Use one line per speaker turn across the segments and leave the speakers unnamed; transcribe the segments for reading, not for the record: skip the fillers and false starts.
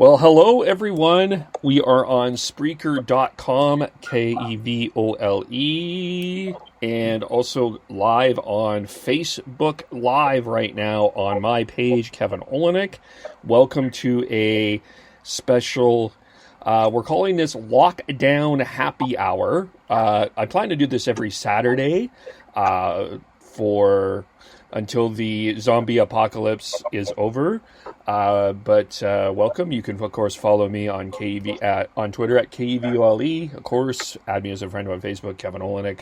Well, hello everyone. We are on Spreaker.com, Kevole, and also live on Facebook Live right now on my page, Kevin Olenek. Welcome to a special, we're calling this Lockdown Happy Hour. I plan to do this every Saturday until the zombie apocalypse is over. But welcome. You can, of course, follow me on on Twitter at KEVOLE. Of course, add me as a friend on Facebook, Kevin Olenek.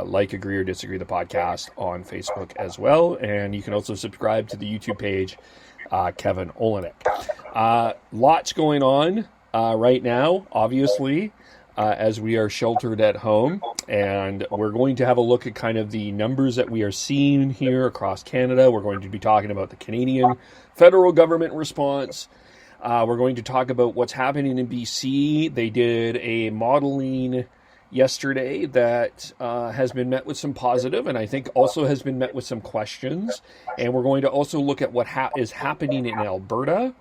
Like, agree, or disagree the podcast on Facebook as well. And you can also subscribe to the YouTube page, Kevin Olenek. Lots going on right now, obviously, as we are sheltered at home. And we're going to have a look at kind of the numbers that we are seeing here across Canada. We're going to be talking about the Canadian federal government response. We're going to talk about what's happening in BC. They did a modeling yesterday that has been met with some positive, and I think also has been met with some questions. And we're going to also look at what is happening in Alberta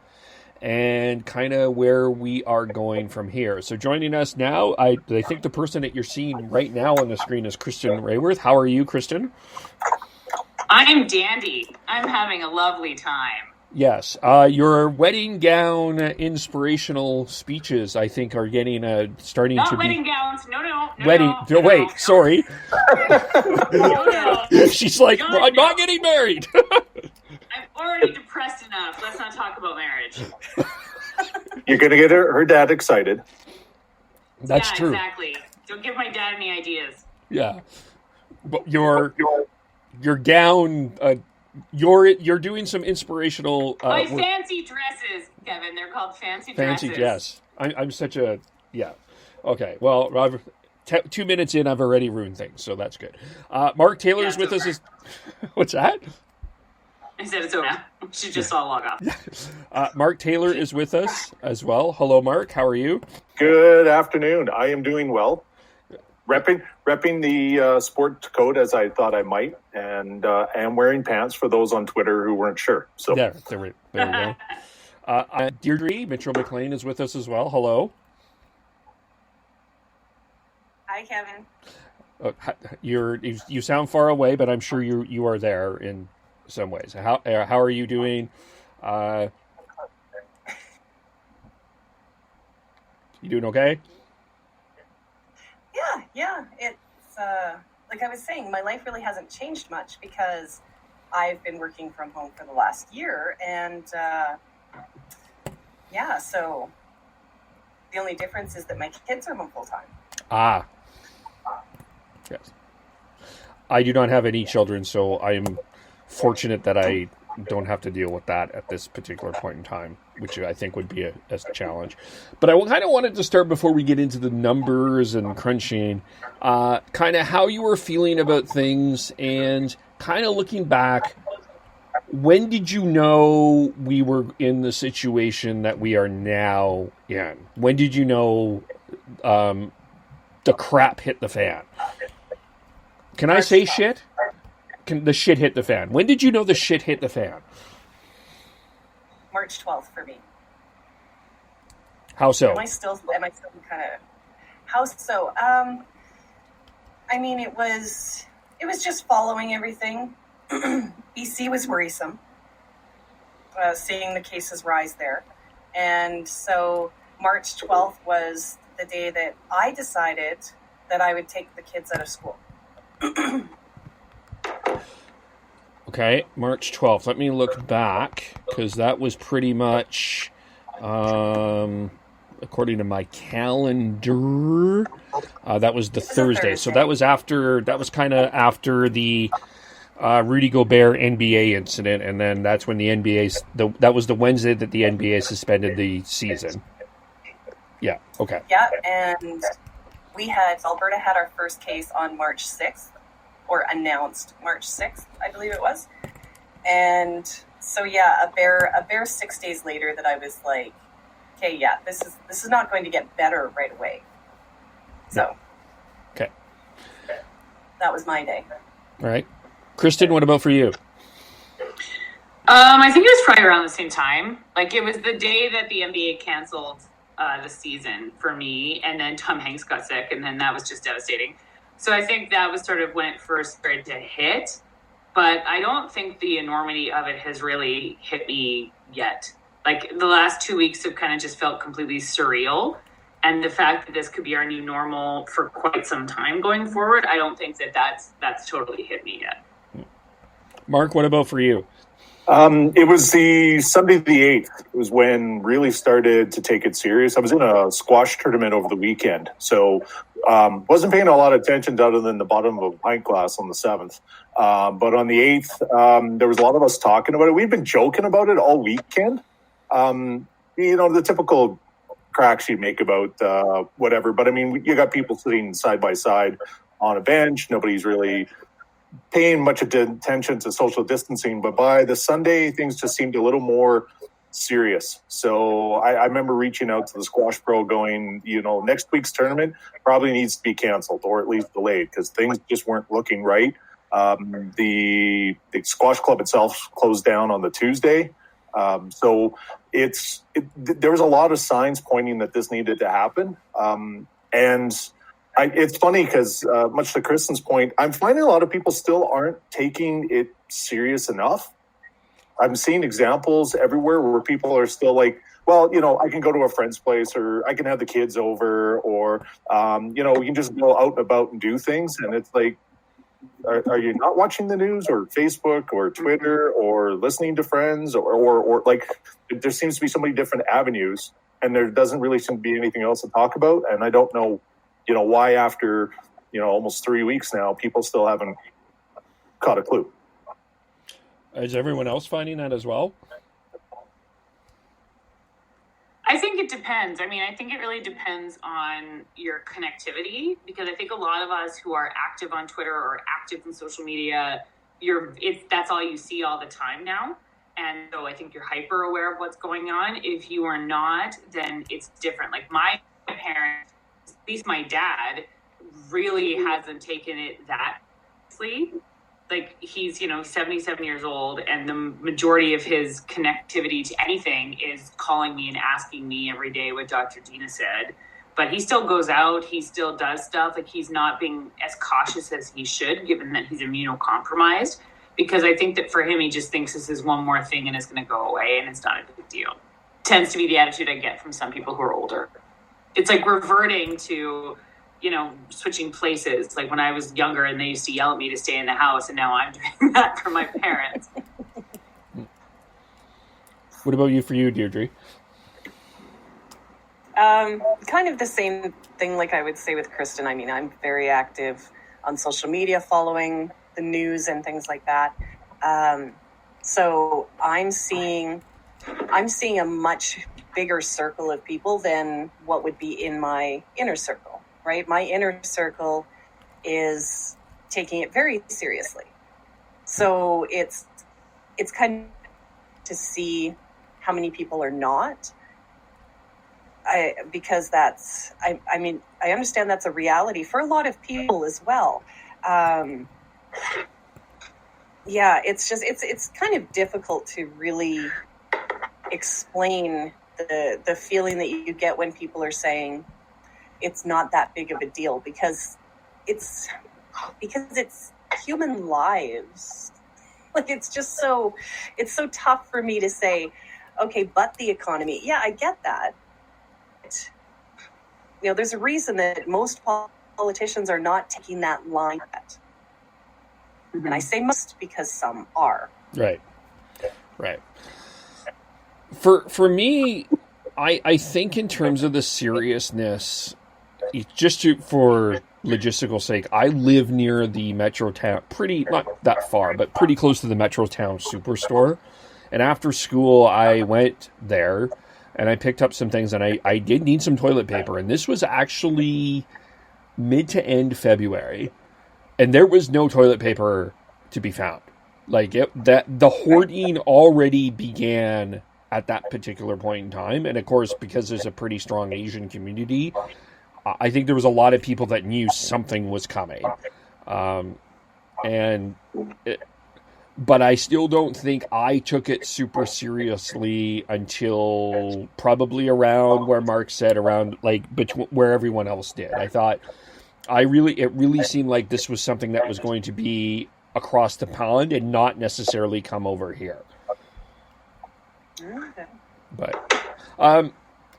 and kind of where we are going from here. So joining us now, I think the person that you're seeing right now on the screen is Kristin Raworth. How are you, Kristin?
I'm dandy. I'm having a lovely time.
Yes. Your wedding gown inspirational speeches, I think, are getting starting
Not
to
wedding
be...
gowns. No.
Wait, sorry.
No.
She's like,
No,
well, I'm not getting married.
I'm already depressed enough. Let's not talk about marriage.
You're going to get her dad excited.
That's true.
Exactly. Don't give my dad any ideas.
Yeah. But your gown... You're doing some inspirational...
My fancy dresses, Kevin. They're called fancy dresses.
Fancy, yes. I'm such a... Yeah. Okay. Well, 2 minutes in, I've already ruined things, so that's good. Mark Taylor is with us. What's that?
I said it's over. She just saw log off.
Mark Taylor is with us as well. Hello, Mark. How are you?
Good afternoon. I am doing well. Repping the sport code as I thought I might, and wearing pants for those on Twitter who weren't sure. So
there we go. Deirdre Mitchell-MacLean is with us as well. Hello.
Hi, Kevin.
You sound far away, but I'm sure you are there in some ways. How are you doing? You doing okay?
Yeah. It's like I was saying, my life really hasn't changed much because I've been working from home for the last year, and so the only difference is that my kids are home full time.
Yes. I do not have any children, so I am fortunate that I don't have to deal with that at this particular point in time, which I think would be a challenge. But I kind of wanted to start before we get into the numbers and crunching, kind of how you were feeling about things and kind of looking back. When did you know we were in the situation that we are now in? When did you know the crap hit the fan? Can I say shit? The shit hit the fan. When did you know the shit hit the fan?
March 12th for me.
How so?
Am I still kind of... How so? I mean, it was just following everything. BC was worrisome, seeing the cases rise there. And so March 12th was the day that I decided that I would take the kids out of school.
Okay, March 12th. Let me look back, because that was pretty much, according to my calendar, that was the Thursday. So that was kind of after the Rudy Gobert NBA incident, and then that's when the NBA, that was the Wednesday that the NBA suspended the season. Yeah, okay.
Yeah, and Alberta had our first case on March 6th. Or announced March 6th, I believe it was. And so, a bare 6 days later that I was like, okay, this is not going to get better right away. So,
okay,
that was my day.
All right. Kristin, what about for you?
I think it was probably around the same time. Like, it was the day that the NBA canceled the season for me, and then Tom Hanks got sick, and then that was just devastating. So I think that was sort of when it first started to hit, but I don't think the enormity of it has really hit me yet. Like, the last 2 weeks have kind of just felt completely surreal, and the fact that this could be our new normal for quite some time going forward, I don't think that that's totally hit me yet.
Mark, what about for you?
It was the Sunday the 8th. It was when really started to take it serious. I was in a squash tournament over the weekend, so wasn't paying a lot of attention to other than the bottom of a pint glass on the 7th. But on the 8th, there was a lot of us talking about it. We've been joking about it all weekend. The typical cracks you make about whatever. But, I mean, you got people sitting side by side on a bench. Nobody's really paying much attention to social distancing, but by the Sunday, things just seemed a little more serious. So I remember reaching out to the squash pro going, next week's tournament probably needs to be canceled or at least delayed because things just weren't looking right. The squash club itself closed down on the Tuesday. So there was a lot of signs pointing that this needed to happen. It's funny because, much to Kristin's point, I'm finding a lot of people still aren't taking it serious enough. I'm seeing examples everywhere where people are still like, well, I can go to a friend's place or I can have the kids over or, we can just go out and about and do things. And it's like, are you not watching the news or Facebook or Twitter or listening to friends or like there seems to be so many different avenues and there doesn't really seem to be anything else to talk about. And I don't know, why after, almost 3 weeks now, people still haven't caught a clue.
Is everyone else finding that as well?
I think it depends. I mean, I think it really depends on your connectivity because I think a lot of us who are active on Twitter or active in social media, that's all you see all the time now. And so I think you're hyper aware of what's going on. If you are not, then it's different. Like my parents, at least my dad, really hasn't taken it that seriously. Like he's, 77 years old and the majority of his connectivity to anything is calling me and asking me every day what Dr. Dina said. But he still goes out. He still does stuff. Like he's not being as cautious as he should, given that he's immunocompromised. Because I think that for him, he just thinks this is one more thing and it's going to go away and it's not a big deal. Tends to be the attitude I get from some people who are older. It's like reverting to, switching places. Like when I was younger and they used to yell at me to stay in the house and now I'm doing that for my parents.
What about for you, Deirdre?
Kind of the same thing like I would say with Kristin. I mean, I'm very active on social media following the news and things like that. So I'm seeing a much bigger circle of people than what would be in my inner circle, right? My inner circle is taking it very seriously. So it's kind of to see how many people are not. Because I understand that's a reality for a lot of people as well. It's kind of difficult to really explain the feeling that you get when people are saying it's not that big of a deal because it's human lives. Like it's so tough for me to say, okay, but the economy. Yeah, I get that. There's a reason that most politicians are not taking that line yet. Mm-hmm. And I say most because some are. Right.
For me, I think in terms of the seriousness, for logistical sake, I live near the Metro Town, not that far, but pretty close to the Metro Town Superstore. And after school, I went there and I picked up some things and I did need some toilet paper. And this was actually mid to end February. And there was no toilet paper to be found. The hoarding already began at that particular point in time. And of course, because there's a pretty strong Asian community, I think there was a lot of people that knew something was coming. but I still don't think I took it super seriously until probably around where Mark said, around like between where everyone else did. I thought it really seemed like this was something that was going to be across the pond and not necessarily come over here.
Okay.
But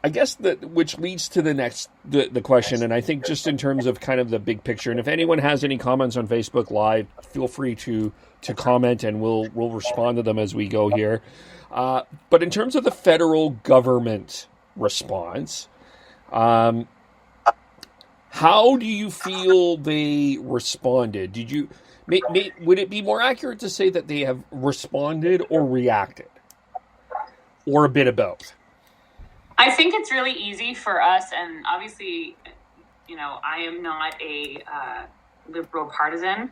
I guess which leads to the question, and I think just in terms of kind of the big picture, and if anyone has any comments on Facebook Live, feel free to comment, and we'll respond to them as we go here. But in terms of the federal government response, how do you feel they responded? Would it be more accurate to say that they have responded or reacted, or a bit of both?
I think it's really easy for us, and obviously, I am not a liberal partisan,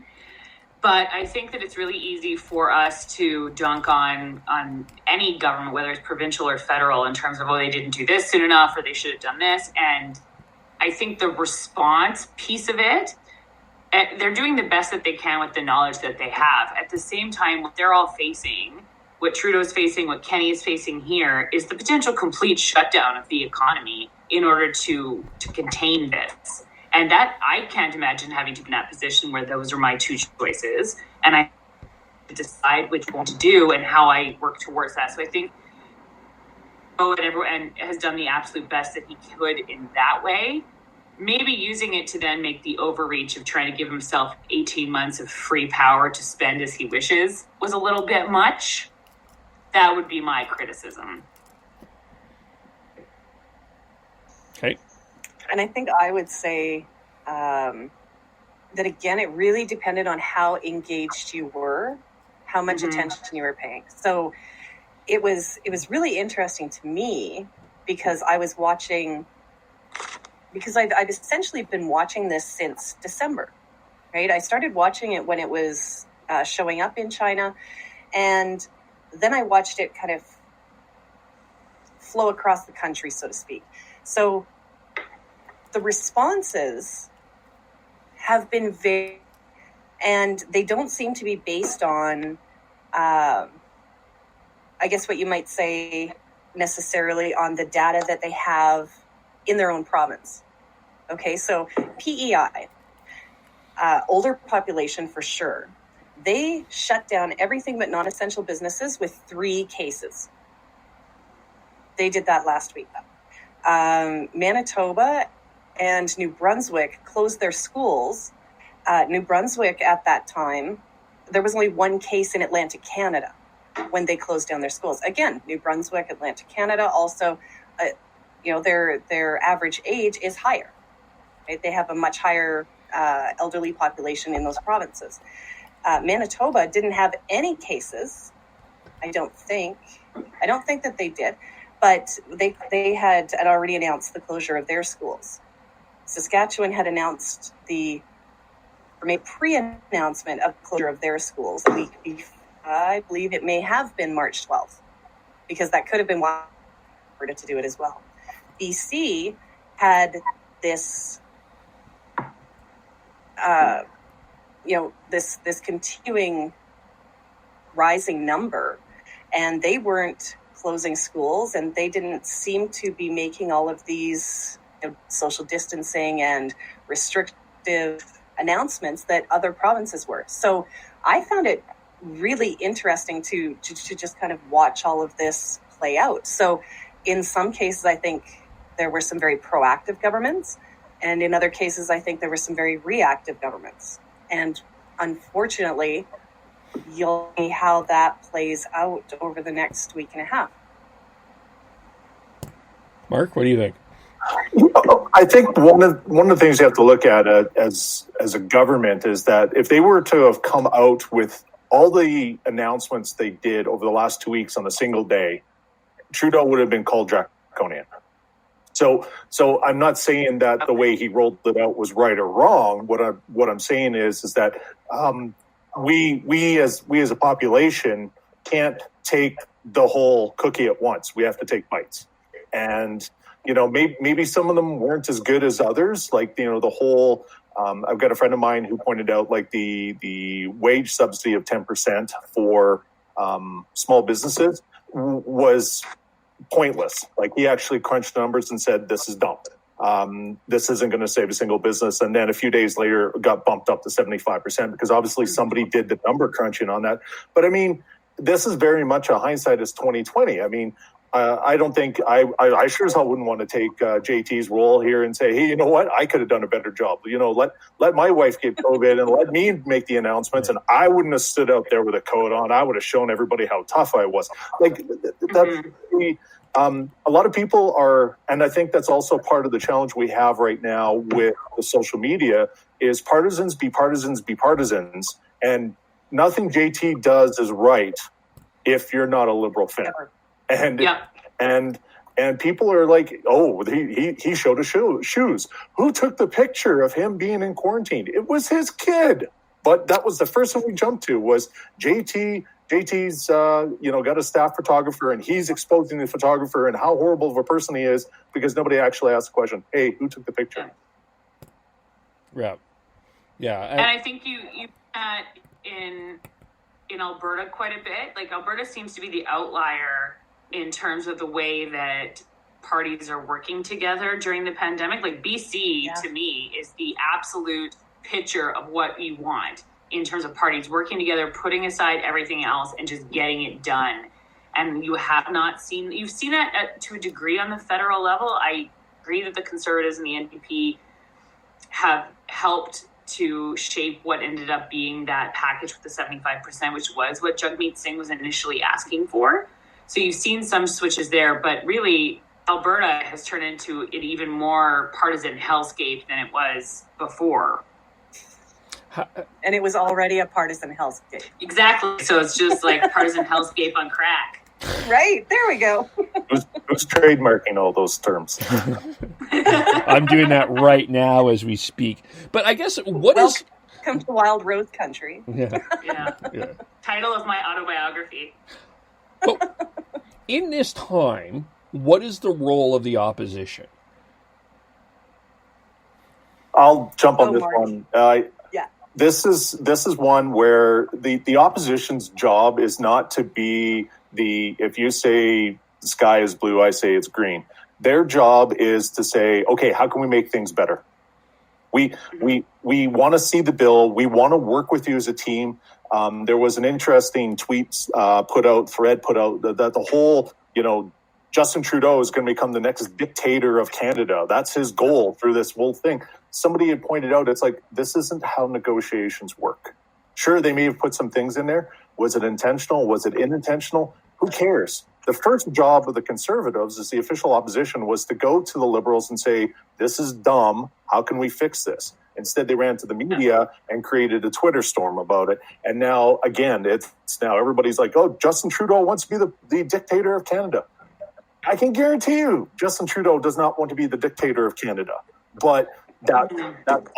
but I think that it's really easy for us to dunk on any government, whether it's provincial or federal, in terms of, they didn't do this soon enough, or they should have done this. And I think the response piece of it, they're doing the best that they can with the knowledge that they have. At the same time, what they're all facing, what Trudeau's facing, what Kenny is facing here, is the potential complete shutdown of the economy in order to contain this. And that, I can't imagine having to be in that position where those are my two choices, and I have to decide which one to do and how I work towards that. So I think everyone has done the absolute best that he could in that way. Maybe using it to then make the overreach of trying to give himself 18 months of free power to spend as he wishes was a little bit much. That would be my criticism.
Okay.
And I think I would say that, again, it really depended on how engaged you were, how much attention you were paying. So it was really interesting to me because I was watching, because I've essentially been watching this since December, right? I started watching it when it was showing up in China, and then I watched it kind of flow across the country, so to speak. So the responses have been very, and they don't seem to be based on, I guess what you might say, necessarily on the data that they have in their own province. Okay, so PEI, older population for sure. They shut down everything but non-essential businesses with 3 cases. They did that last week. Manitoba and New Brunswick closed their schools. New Brunswick at that time, there was only 1 case in Atlantic Canada when they closed down their schools. Again, New Brunswick, Atlantic Canada, also, their average age is higher. Right? They have a much higher elderly population in those provinces. Manitoba didn't have any cases. I don't think that they did, but they had already announced the closure of their schools. Saskatchewan had announced made pre-announcement of closure of their schools a week before. I believe it may have been March 12th, because that could have been why Alberta to do it as well. BC had this this continuing rising number, and they weren't closing schools, and they didn't seem to be making all of these social distancing and restrictive announcements that other provinces were. So I found it really interesting to just kind of watch all of this play out. So in some cases, I think there were some very proactive governments, and in other cases, I think there were some very reactive governments. And unfortunately, you'll see how that plays out over the next week and a half.
Mark, what do you think?
I think one of the things you have to look at as a government is that if they were to have come out with all the announcements they did over the last 2 weeks on a single day, Trudeau would have been called draconian. So I'm not saying that the way he rolled it out was right or wrong. What I'm saying is that we as a population can't take the whole cookie at once. We have to take bites, and maybe some of them weren't as good as others. Like the whole I've got a friend of mine who pointed out like the wage subsidy of 10% for small businesses was pointless. Like he actually crunched the numbers and said, this is dumb. This isn't going to save a single business. And then a few days later, it got bumped up to 75% because obviously somebody did the number crunching on that. But I mean, this is very much a hindsight is 2020. I mean, I don't think I sure as hell wouldn't want to take JT's role here and say, hey, you know what? I could have done a better job. You know, let my wife get COVID and let me make the announcements. And I wouldn't have stood out there with a coat on. I would have shown everybody how tough I was. Like that's a lot of people are, and I think that's also part of the challenge we have right now with the social media is partisans be partisans be partisans. And nothing JT does is right if you're not a Liberal fan. And people are like, oh, he showed his shoes. Who took the picture of him being in quarantine? It was his kid. But that was the first one we jumped to was JT. JT's, got a staff photographer, and he's exposing the photographer and how horrible of a person he is because nobody actually asked the question, hey, who took the picture?
Yeah.
And I think you in Alberta quite a bit. Like Alberta seems to be the outlier in terms of the way that parties are working together during the pandemic. Like BC, to me, is the absolute picture of what you want in terms of parties working together, putting aside everything else and just getting it done. And you've seen that to a degree on the federal level. I agree that the Conservatives and the NDP have helped to shape what ended up being that package with the 75%, which was what Jagmeet Singh was initially asking for. So you've seen some switches there, but really Alberta has turned into an even more partisan hellscape than it was before.
And it was already a partisan hellscape.
Exactly. So it's just like partisan hellscape on crack.
Right. There we go.
Who's trademarking all those terms?
I'm doing that right now as we speak. But I guess
Welcome to Wild Rose Country.
Yeah.
Title of my autobiography.
But in this time, what is the role of the opposition?
I'll jump on this
Mark.
one. This is one where the opposition's job is not to be if you say the sky is blue, I say it's green. Their job is to say, okay, how can we make things better? We want to see the bill. We want to work with you as a team. There was an interesting tweet put out that the whole, Justin Trudeau is going to become the next dictator of Canada. That's his goal through this whole thing. Somebody had pointed out, it's like, this isn't how negotiations work. Sure, they may have put some things in there. Was it intentional? Was it unintentional? Who cares? The first job of the Conservatives as the official opposition was to go to the Liberals and say, this is dumb. How can we fix this? Instead, they ran to the media and created a Twitter storm about it. And now, again, now everybody's like, oh, Justin Trudeau wants to be the dictator of Canada. I can guarantee you Justin Trudeau does not want to be the dictator of Canada. But that's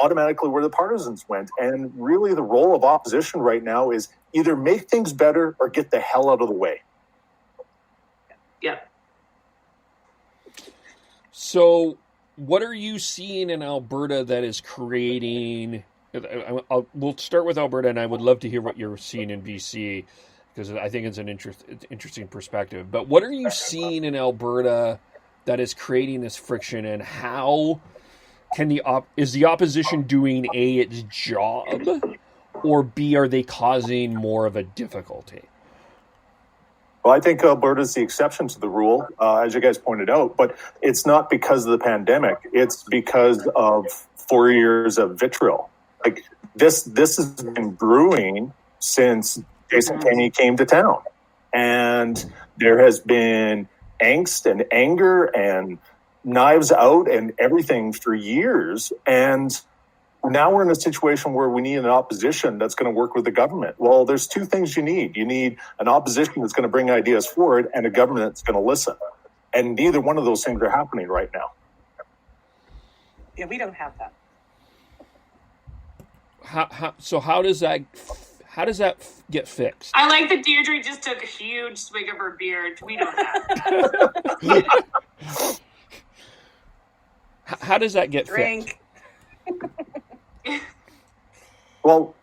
automatically where the partisans went. And really the role of opposition right now is either make things better or get the hell out of the way.
Yeah.
So what are you seeing in Alberta that is creating... We'll start with Alberta, and I would love to hear what you're seeing in BC, because I think it's an interesting perspective. But what are you seeing in Alberta that is creating this friction, and how can is the opposition doing A, its job, or B, are they causing more of a difficulty?
Well, I think Alberta's the exception to the rule, as you guys pointed out, but it's not because of the pandemic. It's because of 4 years of vitriol. Like this has been brewing since Jason Kenney came to town. And there has been angst and anger and knives out and everything for years. And now we're in a situation where we need an opposition that's going to work with the government. Well, there's two things you need. You need an opposition that's going to bring ideas forward and a government that's going to listen. And neither one of those things are happening right now.
Yeah, we don't have that.
So how does that get fixed?
I like that Deirdre just took a huge swig of her beer. We don't have that.
How does that get fixed?
Well,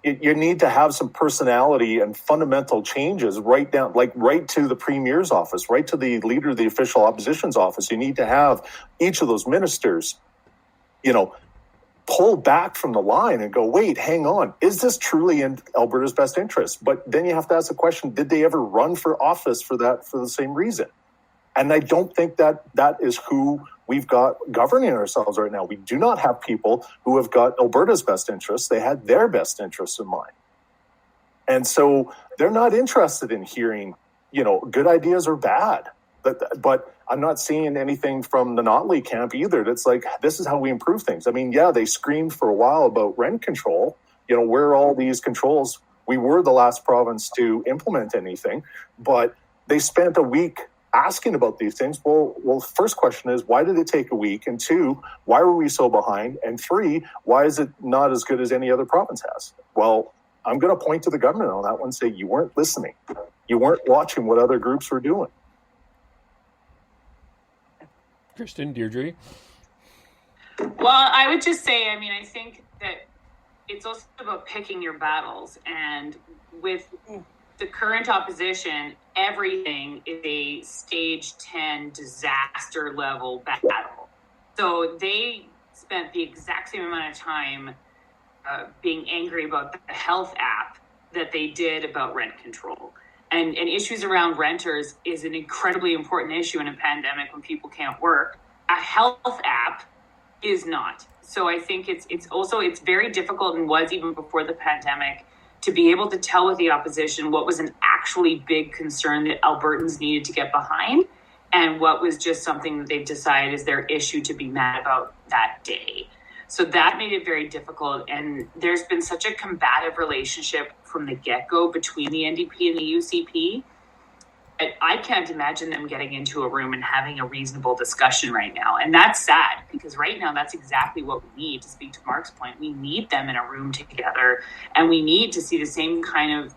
you need to have some personality and fundamental changes right down, like right to the premier's office, right to the leader of the official opposition's office. You need to have each of those ministers, pull back from the line and go, wait, hang on. Is this truly in Alberta's best interest? But then you have to ask the question, did they ever run for office for the same reason? And I don't think that is who we've got governing ourselves right now. We do not have people who have got Alberta's best interests. They had their best interests in mind. And so they're not interested in hearing, good ideas or bad. But I'm not seeing anything from the Notley camp either. That's like, this is how we improve things. I mean, yeah, they screamed for a while about rent control. Where are all these controls? We were the last province to implement anything, but they spent a week asking about these things. Well, first question is, why did it take a week? And two, why were we so behind? And three, why is it not as good as any other province has? Well, I'm going to point to the government on that one and say, you weren't listening. You weren't watching what other groups were doing.
Kristin, Deirdre?
Well, I would just say, I think that it's also about picking your battles. And with the current opposition, everything is a stage 10 disaster level battle. So they spent the exact same amount of time being angry about the health app that they did about rent control. And issues around renters is an incredibly important issue in a pandemic when people can't work. A health app is not. So I think it's very difficult, and was even before the pandemic, to be able to tell with the opposition what was an actually big concern that Albertans needed to get behind, and what was just something that they've decided is their issue to be mad about that day. So that made it very difficult. And there's been such a combative relationship from the get-go between the NDP and the UCP. I can't imagine them getting into a room and having a reasonable discussion right now. And that's sad, because right now that's exactly what we need. To speak to Mark's point, we need them in a room together, and we need to see the same kind of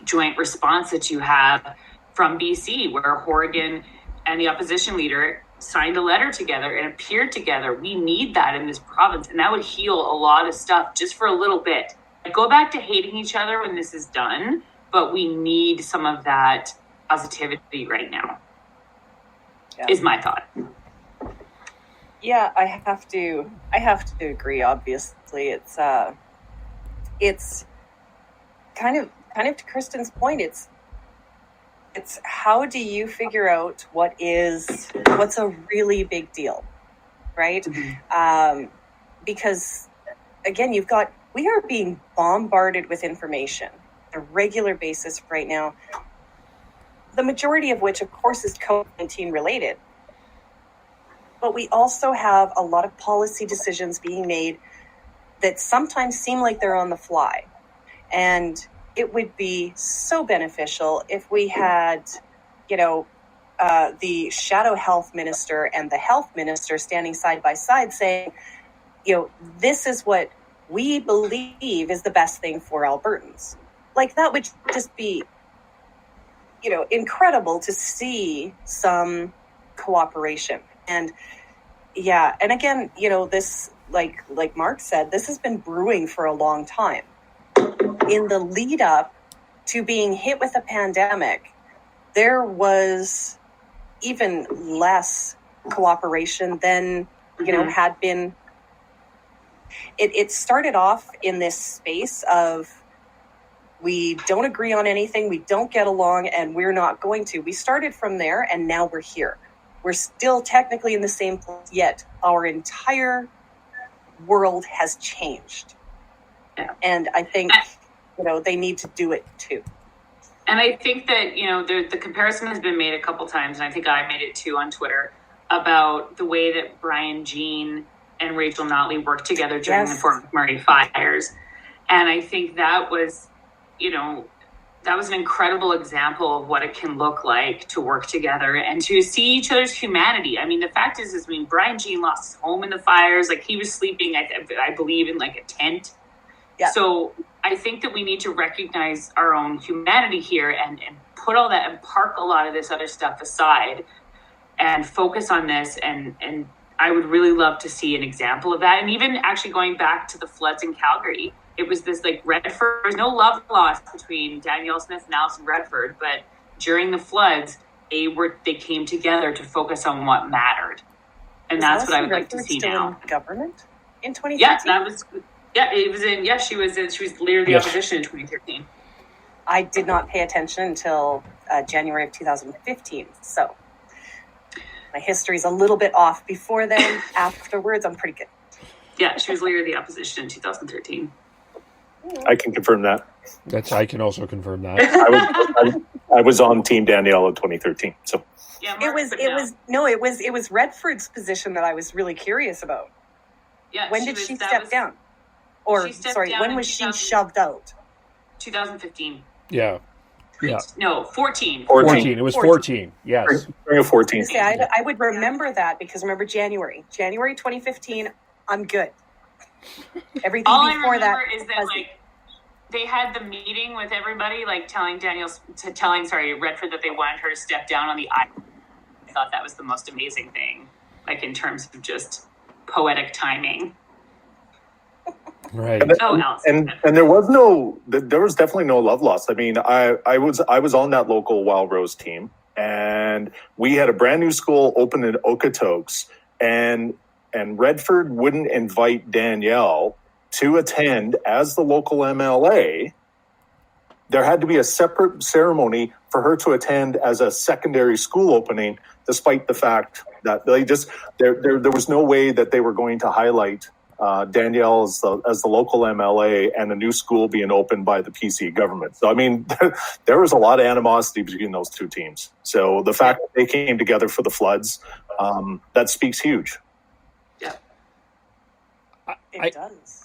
joint response that you have from BC, where Horgan and the opposition leader signed a letter together and appeared together. We need that in this province, and that would heal a lot of stuff just for a little bit. Go back to hating each other when this is done, but we need some of that positivity right now, is my thought.
Yeah, I have to agree. Obviously, it's kind of to Kristin's point. It's how do you figure out what's a really big deal, right? Mm-hmm. Because again, we are being bombarded with information on a regular basis right now. The majority of which, of course, is COVID-19 related. But we also have a lot of policy decisions being made that sometimes seem like they're on the fly. And it would be so beneficial if we had, the shadow health minister and the health minister standing side by side saying, this is what we believe is the best thing for Albertans. Like, that would just be incredible to see some cooperation. And and again, this, like Mark said, this has been brewing for a long time. In the lead up to being hit with a pandemic, there was even less cooperation than, had been. It started off in this space of, we don't agree on anything, we don't get along, and we're not going to. We started from there, and now we're here. We're still technically in the same place, yet our entire world has changed. Yeah. And I think, they need to do it too.
And I think that, the comparison has been made a couple times, and I think I made it too on Twitter, about the way that Brian Jean and Rachel Notley worked together during the Fort McMurray fires. And I think that was an incredible example of what it can look like to work together and to see each other's humanity. I mean, the fact is, Brian Jean lost his home in the fires. Like, he was sleeping, I believe, in like a tent. Yeah. So I think that we need to recognize our own humanity here and put all that and park a lot of this other stuff aside and focus on this. And I would really love to see an example of that. And even actually going back to the floods in Calgary, it was this like Redford, there's no love lost between Danielle Smith and Alison Redford, but during the floods, they came together to focus on what mattered. And that's what I would like to see now.
In government in 2013?
She was leader of the opposition in 2013.
I did not pay attention until January of 2015. So my history's a little bit off before then. Afterwards, I'm pretty good.
Yeah, she was leader of the opposition in 2013.
I can confirm that.
I can also confirm that.
I was on Team Danielle in 2013. So
yeah,
it was Redford's position that I was really curious about.
Yeah,
when did she step down? Or sorry, when was she shoved out?
2015.
Yeah.
No, 14.
14.
It was 14. Yes.
Spring of 14.
I would remember that because remember January 2015. I'm good. Everything
all
before
I remember
that
is that they had the meeting with everybody, telling Redford that they wanted her to step down on the island. I thought that was the most amazing thing, in terms of just poetic timing.
Right.
And there was definitely no love lost. I mean, I was on that local Wild Rose team, and we had a brand new school open in Okotoks, and Redford wouldn't invite Danielle to attend as the local MLA. There had to be a separate ceremony for her to attend as a secondary school opening, despite the fact that there was no way that they were going to highlight Danielle as the local MLA and a new school being opened by the PC government. So, I mean, there was a lot of animosity between those two teams. So the fact that they came together for the floods, that speaks huge.
Yeah.
It does.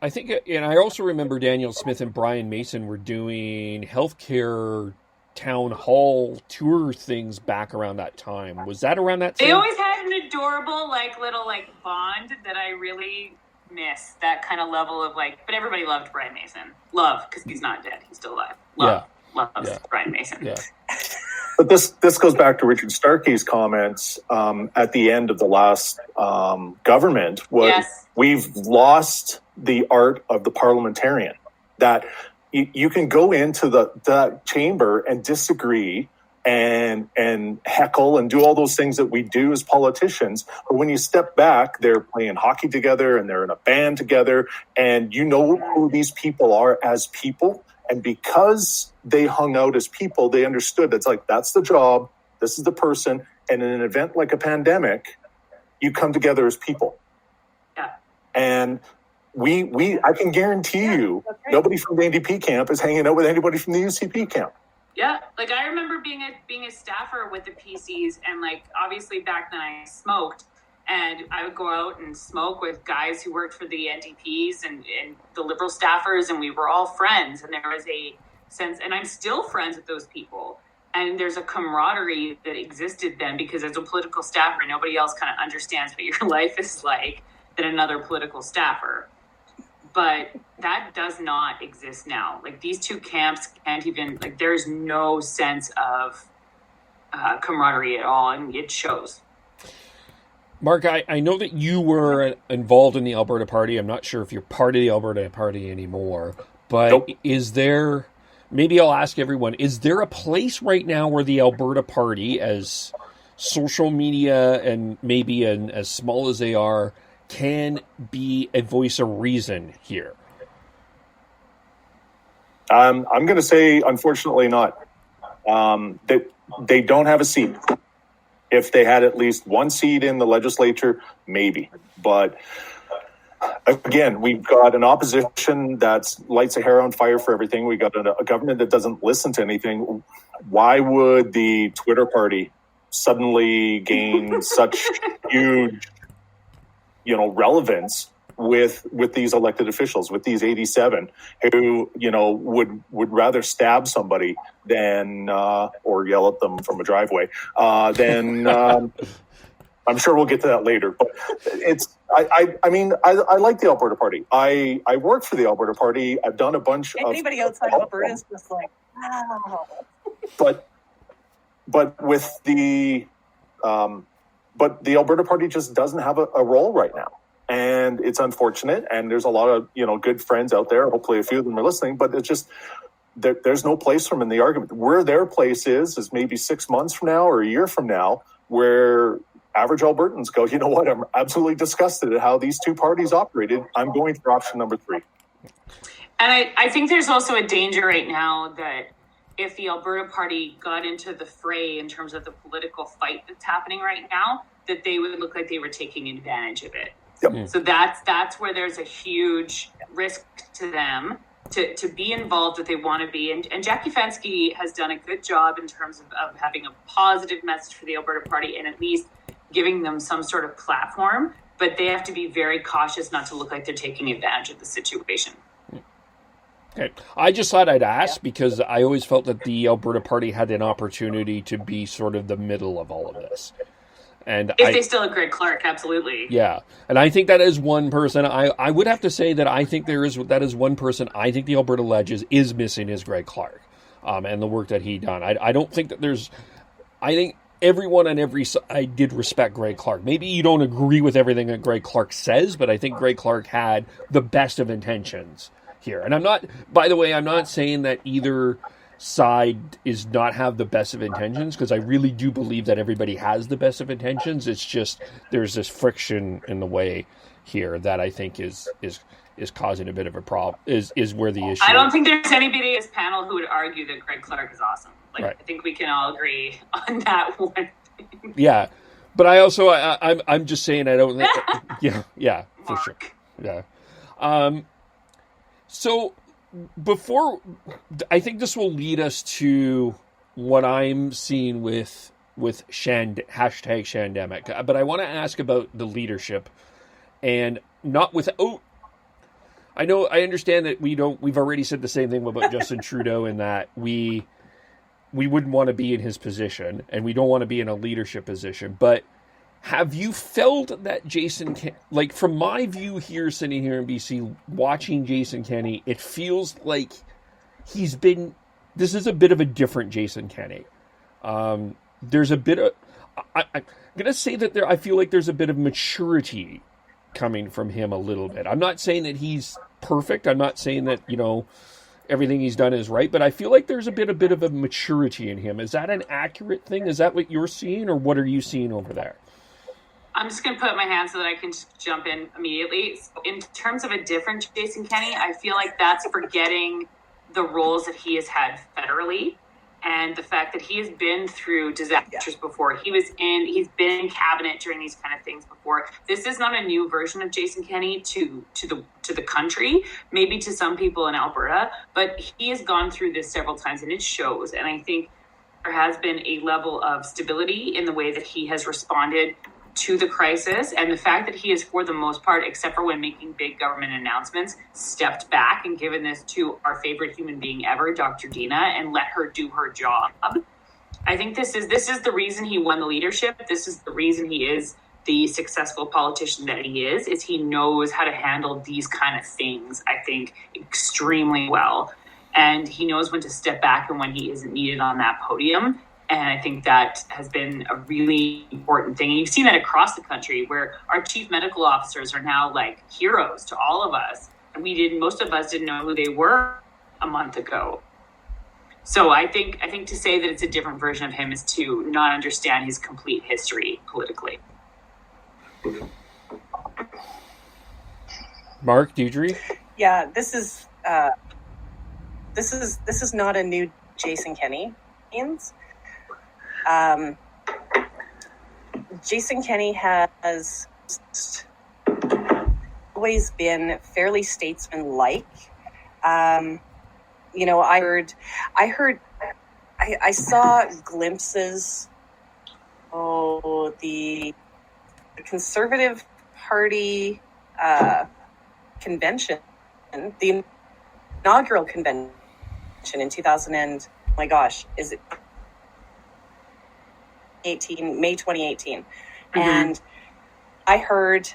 I think, and I also remember Danielle Smith and Brian Mason were doing healthcare town hall tour things back around that time. Was that around that time?
They always had an adorable little bond that I really miss. That kind of level of but everybody loved Brian Mason. Because he's not dead. He's still alive. Loves Brian Mason.
Yeah.
But this goes back to Richard Starkey's comments at the end of the last government. We've lost the art of the parliamentarian. That you can go into the chamber and disagree and heckle and do all those things that we do as politicians. But when you step back, they're playing hockey together and they're in a band together, and you know who these people are as people. And because they hung out as people, they understood that's the job, this is the person. And in an event like a pandemic, you come together as people.
Yeah. And
I can guarantee you, nobody from the NDP camp is hanging out with anybody from the UCP camp.
Yeah, I remember being a staffer with the PCs, and obviously back then I smoked, and I would go out and smoke with guys who worked for the NDPs and the Liberal staffers, and we were all friends, and there was a sense, and I'm still friends with those people, and there's a camaraderie that existed then, because as a political staffer, nobody else kind of understands what your life is like than another political staffer. But that does not exist now. These two camps can't even, there's no sense of camaraderie at all, and it shows.
Mark, I know that you were involved in the Alberta Party. I'm not sure if you're part of the Alberta Party anymore, but nope. Is there, maybe I'll ask everyone, is there a place right now where the Alberta Party, as social media and maybe as small as they are, can be a voice of reason here?
I'm going to say, unfortunately, not. They don't have a seat. If they had at least one seat in the legislature, maybe. But again, we've got an opposition that lights a hair on fire for everything. We got a government that doesn't listen to anything. Why would the Twitter party suddenly gain such huge relevance with these elected officials, with these 87 who, would rather stab somebody than, or yell at them from a driveway, than, I'm sure we'll get to that later, but I mean, I like the Alberta Party. I work for the Alberta Party. I've done a bunch of...
Anybody outside Alberta is just wow.
But with the but the Alberta Party just doesn't have a role right now. And it's unfortunate. And there's a lot of, good friends out there. Hopefully a few of them are listening, but it's just, there's no place for them in the argument. Where their place is maybe 6 months from now or a year from now, where average Albertans go, you know what, I'm absolutely disgusted at how these two parties operated. I'm going for option number 3.
And I think there's also a danger right now that if the Alberta Party got into the fray in terms of the political fight that's happening right now, that they would look like they were taking advantage of it.
Yep.
So that's where there's a huge risk to them to be involved if they want to be. And Jackie Fensky has done a good job in terms of having a positive message for the Alberta Party and at least giving them some sort of platform. But they have to be very cautious not to look like they're taking advantage of the situation.
Okay. I just thought I'd ask because I always felt that the Alberta Party had an opportunity to be sort of the middle of all of this. And
if they still have Greg Clark, absolutely.
Yeah. And I think that is one person. I would have to say that I think that is one person I think the Alberta Ledge is missing is Greg Clark and the work that he done. I don't think that I think everyone on every side did respect Greg Clark. Maybe you don't agree with everything that Greg Clark says, but I think Greg Clark had the best of intentions here. And I'm not saying that either side is not have the best of intentions, because I really do believe that everybody has the best of intentions. It's just there's this friction in the way here that I think is causing a bit of a problem, is where the issue
I don't think there's anybody in this panel who would argue that Greg Clark is awesome.
Right.
I think we can all agree on that one thing.
Yeah. But I also I'm just saying I don't think yeah, for
Mark.
sure. Yeah. So before, I think this will lead us to what I'm seeing with hashtag Shandemic. But I want to ask about the leadership, and not without. I understand that we've already said the same thing about Justin Trudeau in that we wouldn't want to be in his position and we don't want to be in a leadership position. But have you felt that Jason, like from my view here, sitting here in BC, watching Jason Kenney, it feels like this is a bit of a different Jason Kenney. There's a bit of, I'm going to say that I feel like there's a bit of maturity coming from him a little bit. I'm not saying that he's perfect. I'm not saying that, everything he's done is right, but I feel like there's a bit of a maturity in him. Is that an accurate thing? Is that what you're seeing, or what are you seeing over there?
I'm just going to put up my hand so that I can just jump in immediately. So in terms of a different Jason Kenney, I feel like that's forgetting the roles that he has had federally and the fact that he has been through disasters before. He's been in cabinet during these kind of things before. This is not a new version of Jason Kenney to the country, maybe to some people in Alberta, but he has gone through this several times and it shows. And I think there has been a level of stability in the way that he has responded to the crisis, and the fact that he is, for the most part, except for when making big government announcements, stepped back and given this to our favorite human being ever, Dr. Dina, and let her do her job. I think this is the reason he won the leadership. This is the reason he is the successful politician that he is he knows how to handle these kind of things, I think, extremely well. And he knows when to step back and when he isn't needed on that podium. And I think that has been a really important thing. And you've seen that across the country where our chief medical officers are now like heroes to all of us. And most of us didn't know who they were a month ago. So I think to say that it's a different version of him is to not understand his complete history politically.
Mark, Deidre?
Yeah, this is not a new Jason Kenney. Jason Kenney has always been fairly statesman-like. I saw glimpses. The Conservative Party convention, the inaugural convention in 2000 and my gosh, is it May 2018? Mm-hmm. And I heard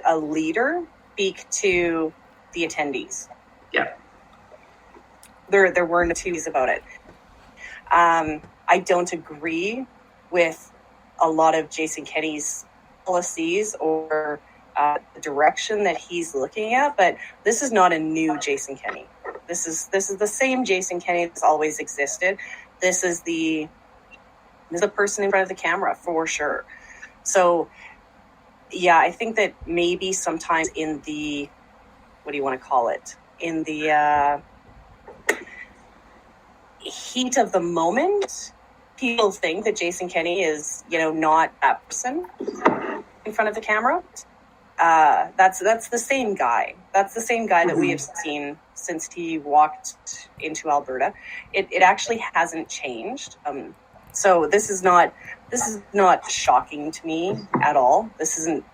a leader speak to the attendees.
Yeah.
There were no twos about it. I don't agree with a lot of Jason Kenney's policies or the direction that he's looking at, but this is not a new Jason Kenney. This is the same Jason Kenney that's always existed. This is the person in front of the camera for sure. So yeah, I think that maybe sometimes in the, what do you want to call it? In the heat of the moment, people think that Jason Kenney is, not that person in front of the camera. That's the same guy. That's the same guy that we have seen since he walked into Alberta. It actually hasn't changed. So this is not shocking to me at all. This isn't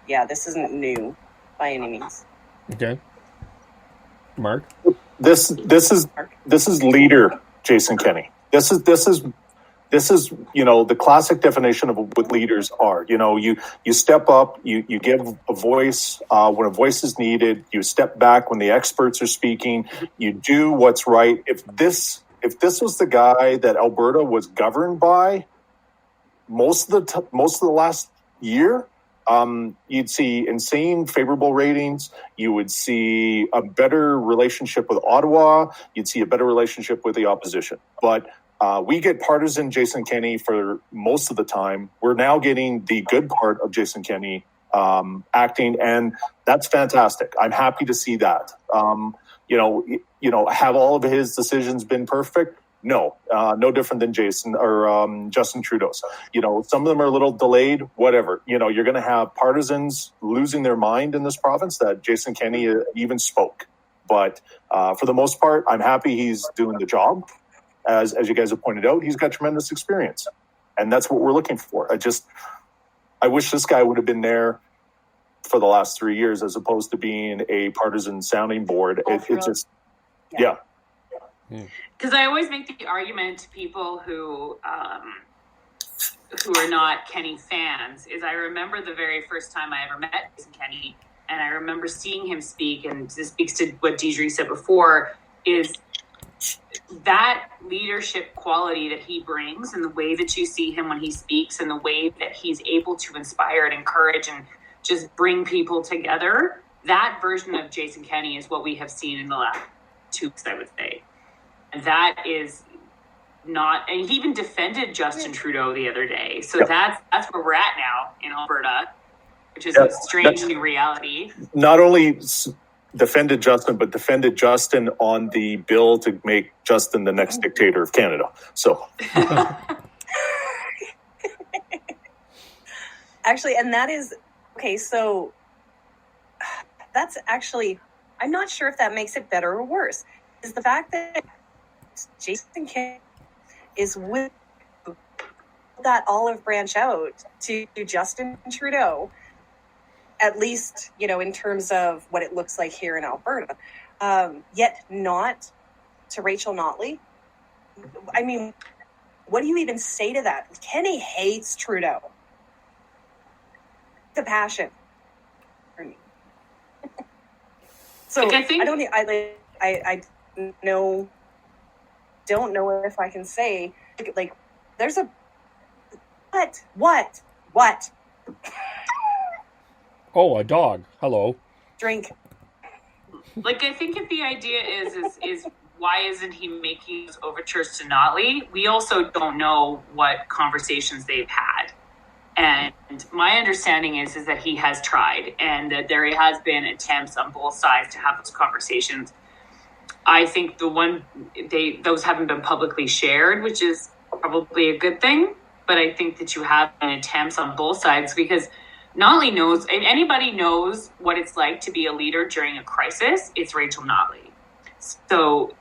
new by any means.
Okay. Mark?
This is leader Jason Kenney. This is the classic definition of what leaders are. You step up, you give a voice when a voice is needed. You step back when the experts are speaking. You do what's right. If this was the guy that Alberta was governed by most of the last year, you'd see insane favorable ratings. You would see a better relationship with Ottawa. You'd see a better relationship with the opposition. But we get partisan Jason Kenney for most of the time. We're now getting the good part of Jason Kenney acting, and that's fantastic. I'm happy to see that. Have all of his decisions been perfect? No, no different than Jason or Justin Trudeau's. Some of them are a little delayed, whatever. You're going to have partisans losing their mind in this province that Jason Kenney even spoke. But for the most part, I'm happy he's doing the job. As you guys have pointed out, he's got tremendous experience. And that's what we're looking for. I wish this guy would have been there for the last 3 years as opposed to being a partisan sounding board. It's just, yeah.
Because I always make the argument to people who are not Kenney fans is I remember the very first time I ever met Jason Kenney, and I remember seeing him speak, and this speaks to what Deidre said before, is that leadership quality that he brings and the way that you see him when he speaks and the way that he's able to inspire and encourage and just bring people together, that version of Jason Kenney is what we have seen in the last 2 weeks, I would say. And that is not, and he even defended Justin Trudeau the other day. So that's where we're at now in Alberta, which is a strange new reality.
Not only defended Justin, but defended Justin on the bill to make Justin the next dictator of Canada. So
actually, and that is okay. So that's actually, I'm not sure if that makes it better or worse. Is the fact that Jason Kenney is with that olive branch out to Justin Trudeau, at least, in terms of what it looks like here in Alberta, yet not to Rachel Notley. I mean, what do you even say to that? Kenney hates Trudeau. The passion for me. So
I think
I don't know if I can say like there's a what
Oh, a dog. Hello.
Drink.
Like, I think if the idea is why isn't he making those overtures to Notley? We also don't know what conversations they've had. And my understanding is that he has tried and that there has been attempts on both sides to have those conversations. I think those haven't been publicly shared, which is probably a good thing. But I think that you have attempts on both sides because Notley knows, if anybody knows what it's like to be a leader during a crisis, it's Rachel Notley. So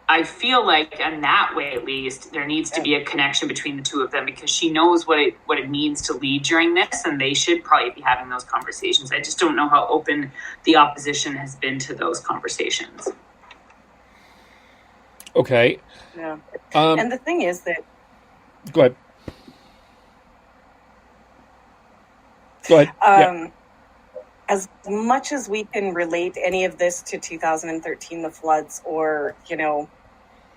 I feel like in that way, at least, there needs to be a connection between the two of them because she knows what it means to lead during this, and they should probably be having those conversations. I just don't know how open the opposition has been to those conversations.
Okay.
Yeah. And the thing is that...
Go ahead.
As much as we can relate any of this to 2013, the floods, or,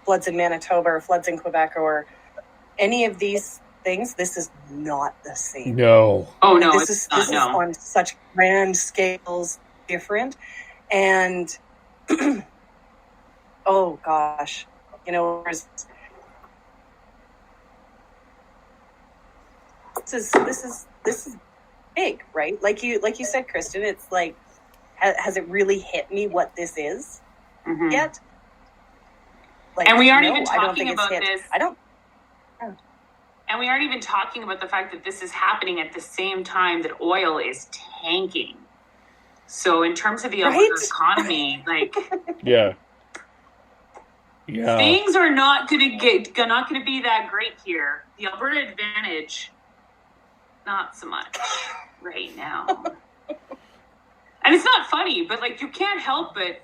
floods in Manitoba or floods in Quebec or any of these things, this is not the same.
No.
Oh no,
This is
no.
on such grand scales different. And oh gosh, you know, this is big, right? Like you said, Kristin, it's like, has it really hit me what this is yet? Like,
and we aren't
no,
even talking about this. And we aren't even talking about the fact that this is happening at the same time that oil is tanking. So in terms of the Alberta economy, like
Yeah.
things are not going to be that great here. The Alberta advantage, not so much right now. And it's not funny, but like you can't help but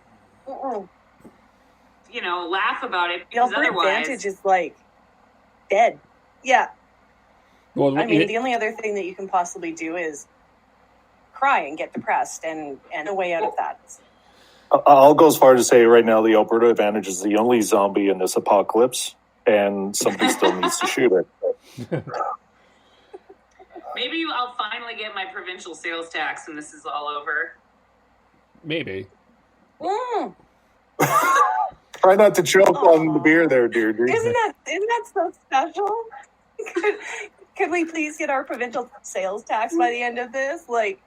you know, laugh about it because
the Alberta
otherwise
advantage is like dead. Yeah.
Well,
I mean, the only other thing that you can possibly do is cry and get depressed and a way out of that.
I'll go as far as to say right now the Alberta advantage is the only zombie in this apocalypse, and somebody still needs to shoot it.
maybe I'll finally get my provincial sales tax when this is all over.
maybe.
Try not to choke on the beer there, Deirdre.
Isn't that so special? Could we please get our provincial sales tax by the end of this? Like,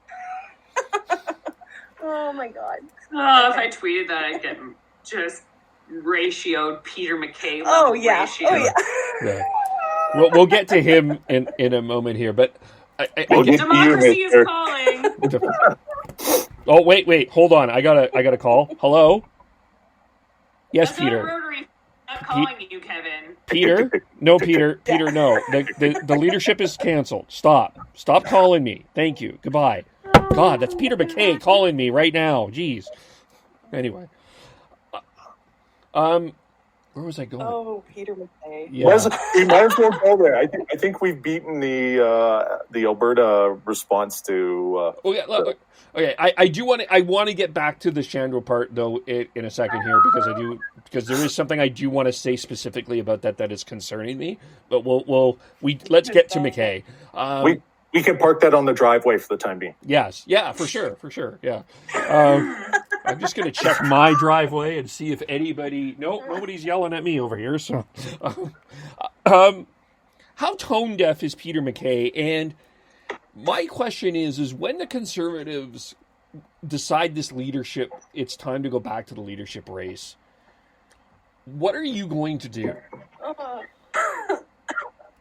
oh my God.
Oh, if I tweeted that, I'd get just ratioed Peter MacKay.
Oh yeah.
Ratio.
Oh yeah.
Yeah. We'll get to him in a moment here, but I
We'll
get,
get-
Democracy
You, mister.
is calling.
oh wait, hold on. I got a call. Hello. Yes,
That's not
Peter.
Rotary. I'm calling you, Kevin.
Peter, no, Peter, no. The leadership is canceled. Stop calling me. Thank you. Goodbye. God, that's Peter MacKay calling me right now. Jeez. Anyway, where was I going?
Oh, Peter MacKay.
Yeah.
We might as well go there. I think we've beaten the Alberta response to.
Oh yeah. Look. Okay, I do want to get back to the Chandro part though in a second here because there is something I do want to say specifically about that is concerning me. But let's get to MacKay.
We can park that on the driveway for the time being.
Yes, yeah, for sure, yeah. I'm just gonna check my driveway and see if anybody. Nobody's yelling at me over here. So, how tone deaf is Peter MacKay? And my question is when the Conservatives decide this leadership, it's time to go back to the leadership race. What are you going to do?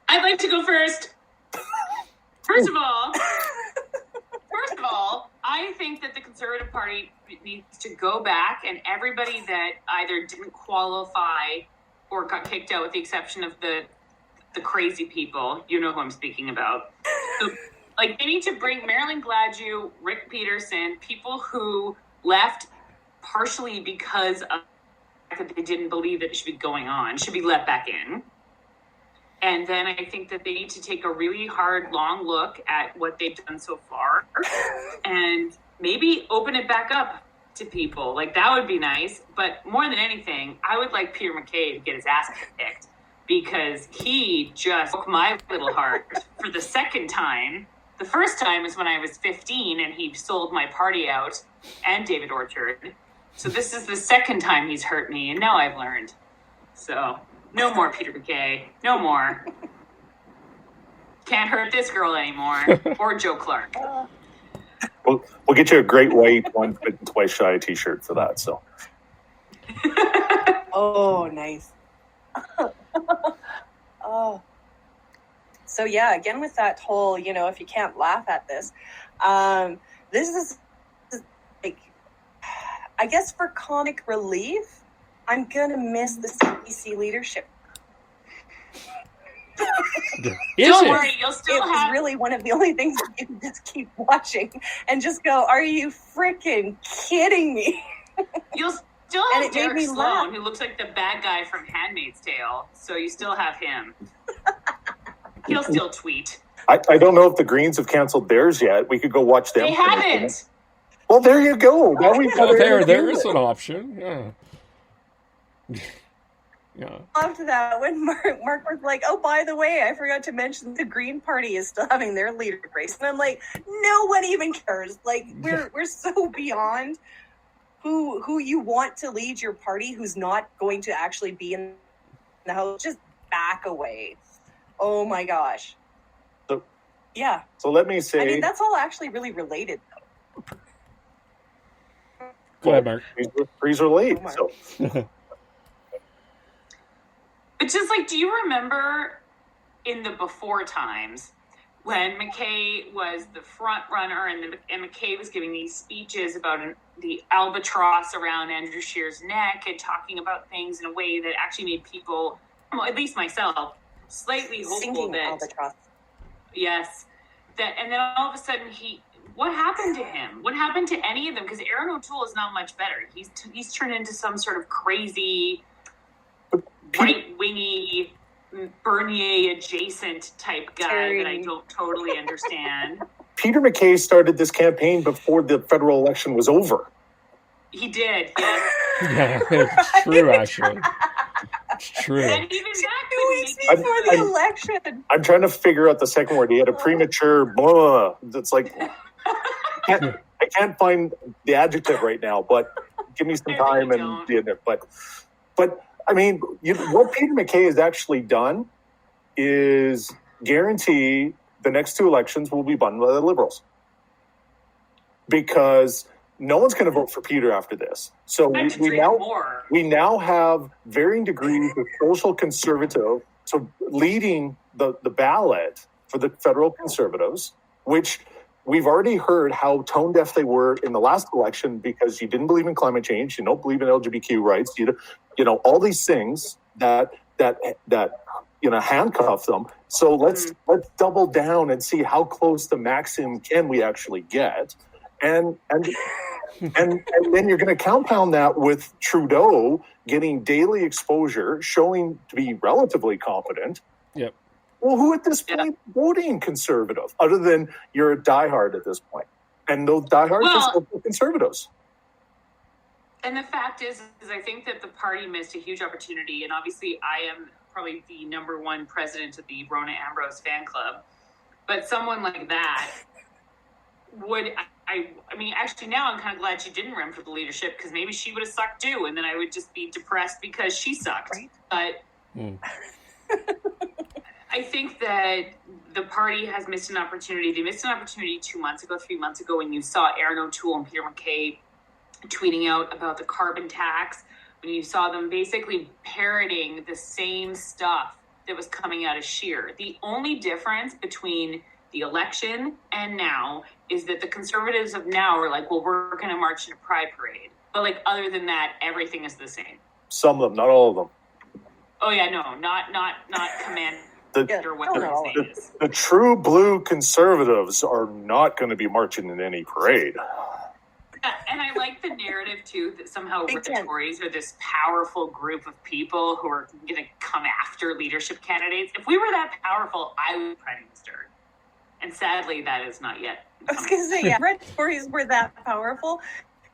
I'd like to go first. First of all, I think that the Conservative Party needs to go back and everybody that either didn't qualify or got kicked out with the exception of the crazy people, you know who I'm speaking about. So, like, they need to bring Marilyn Gladue, Rick Peterson, people who left partially because of the fact that they didn't believe that it should be going on, should be let back in. And then I think that they need to take a really hard, long look at what they've done so far and maybe open it back up to people. Like, that would be nice. But more than anything, I would like Peter MacKay to get his ass kicked because he just broke my little heart for the second time. The first time was when I was 15 and he sold my party out and David Orchard. So this is the second time he's hurt me, and now I've learned. So no more Peter MacKay. No more. Can't hurt this girl anymore. Or Joe Clark.
We'll get you a great white one fit and twice shy t-shirt for that. So.
Oh, nice. Oh. So yeah, again with that whole, if you can't laugh at this, this is like, I guess for comic relief, I'm gonna miss the CBC leadership.
Don't worry, you'll still
It's
have.
really one of the only things that you can just keep watching and just go, "Are you freaking kidding me?"
You'll still
And
have
it made
Derek
me
Sloan,
laugh.
who looks like the bad guy from Handmaid's Tale. So you still have him. He'll still tweet.
I don't know if the Greens have canceled theirs yet. We could go watch them.
They haven't.
Well, there you go. Now we've got
Oh, there
entertainment.
is an option. Yeah. Yeah.
Loved that when Mark was like, "Oh, by the way, I forgot to mention the Green Party is still having their leader race," and I'm like, "No one even cares. Like, we're so beyond who you want to lead your party, who's not going to actually be in the House. Just back away." Oh my gosh.
So,
yeah.
So let me say,
I mean, that's all actually really related, though.
Go ahead, Mark.
Freeze are late.
Oh,
So.
But just like, do you remember in the before times when McKay was the front runner and McKay was giving these speeches about the albatross around Andrew Scheer's neck and talking about things in a way that actually made people, well, at least myself, slightly hopeful
Sinking
that
albatross.
Yes, that, and then all of a sudden what happened to him? What happened to any of them? Because Aaron O'Toole is not much better. He's turned into some sort of crazy, right-wingy, Bernier-adjacent type guy that I don't totally understand.
Peter McKay started this campaign before the federal election was over.
He did, yes.
Yeah, it's true, actually. It's true.
And even that
2 weeks before the election.
I'm trying to figure out the second word. He had a premature blah. It's like, I can't find the adjective right now, but give me some time and but I mean, what Peter McKay has actually done is guarantee the next two elections will be won by the Liberals, because no one's going to vote for Peter after this. So we now have varying degrees of social conservative, so leading the ballot for the federal Conservatives, which we've already heard how tone deaf they were in the last election because you didn't believe in climate change, you don't believe in LGBTQ rights, you know all these things that handcuff them. So let's double down and see how close to maximum can we actually get, and then you're going to compound that with Trudeau getting daily exposure, showing to be relatively competent.
Yep.
Well, who at this point voting Conservative, other than you're a diehard at this point? And those diehards are still Conservatives.
And the fact is I think that the party missed a huge opportunity. And obviously I am probably the number one president of the Rona Ambrose fan club. But someone like that would... I mean, actually, now I'm kind of glad she didn't run for the leadership, because maybe she would have sucked too, and then I would just be depressed because she sucked. Right. But I think that the party has missed an opportunity. They missed an opportunity 2 months ago, 3 months ago, when you saw Aaron O'Toole and Peter McKay tweeting out about the carbon tax, when you saw them basically parroting the same stuff that was coming out of Scheer. The only difference between the election and now is that the Conservatives of now are like, well, we're going to march in a pride parade. But like, other than that, everything is the same.
Some of them, not all of them.
Oh yeah, no, not command or what their name is.
The true blue Conservatives are not going to be marching in any parade.
And I like the narrative too that somehow Tories are this powerful group of people who are going to come after leadership candidates. If we were that powerful, I would be Prime Minister. And sadly, that is not yet.
I was going to say, Red Tories were that powerful.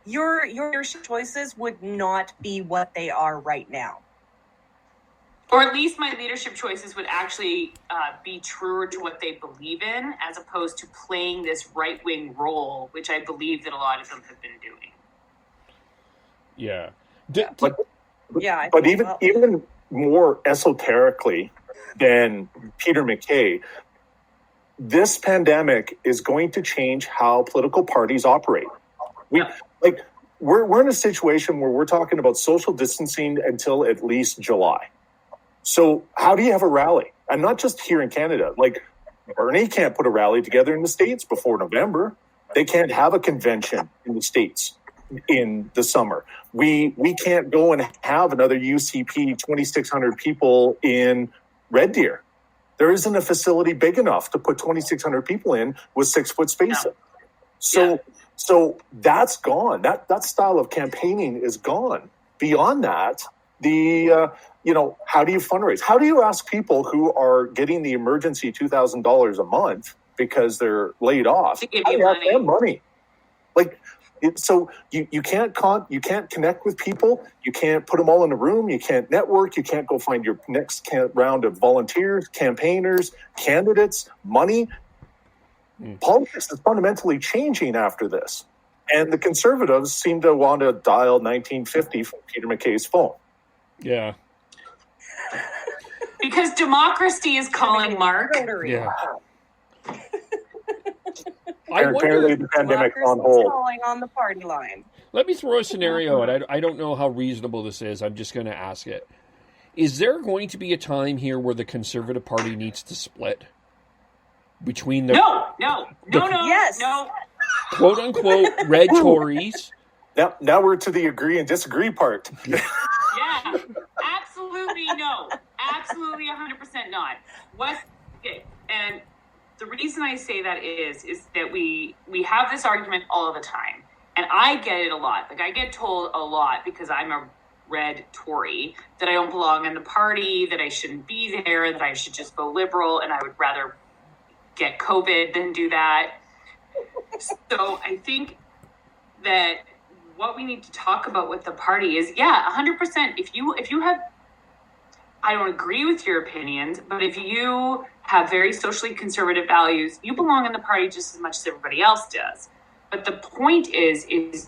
Your choices would not be what they are right now.
Or at least my leadership choices would actually be truer to what they believe in, as opposed to playing this right-wing role, which I believe that a lot of them have been doing.
Yeah.
But even more esoterically than Peter McKay, this pandemic is going to change how political parties operate. We're in a situation where we're talking about social distancing until at least July. So how do you have a rally? And not just here in Canada. Like, Bernie can't put a rally together in the States before November. They can't have a convention in the States in the summer. We can't go and have another UCP 2,600 people in Red Deer. There isn't a facility big enough to put 2,600 people in with 6-foot spacing. So that's gone. That style of campaigning is gone. Beyond that, how do you fundraise? How do you ask people who are getting the emergency $2,000 a month because they're laid off?
To give
how
you
do you
money.
have them money? Like, So you can't connect with people. You can't put them all in a room. You can't network. You can't go find your next round of volunteers, campaigners, candidates, money. Politics is fundamentally changing after this. And the Conservatives seem to want to dial 1950 from Peter MacKay's phone.
Yeah.
Because democracy is calling, Mark.
Yeah.
Apparently the pandemic's on hold.
Calling on the party line.
Let me throw a scenario, and I don't know how reasonable this is. I'm just going to ask it. Is there going to be a time here where the Conservative Party needs to split? Between the...
No.
Yes.
No.
quote-unquote red Tories.
Now we're to the agree and disagree part.
Yeah, absolutely no. Absolutely 100% not. And the reason I say that is that we have this argument all the time. And I get it a lot. Like, I get told a lot because I'm a red Tory that I don't belong in the party, that I shouldn't be there, that I should just go Liberal, and I would rather get COVID than do that. So I think that what we need to talk about with the party is, 100%. If you have, I don't agree with your opinions, but if you have very socially conservative values, you belong in the party just as much as everybody else does. But the point is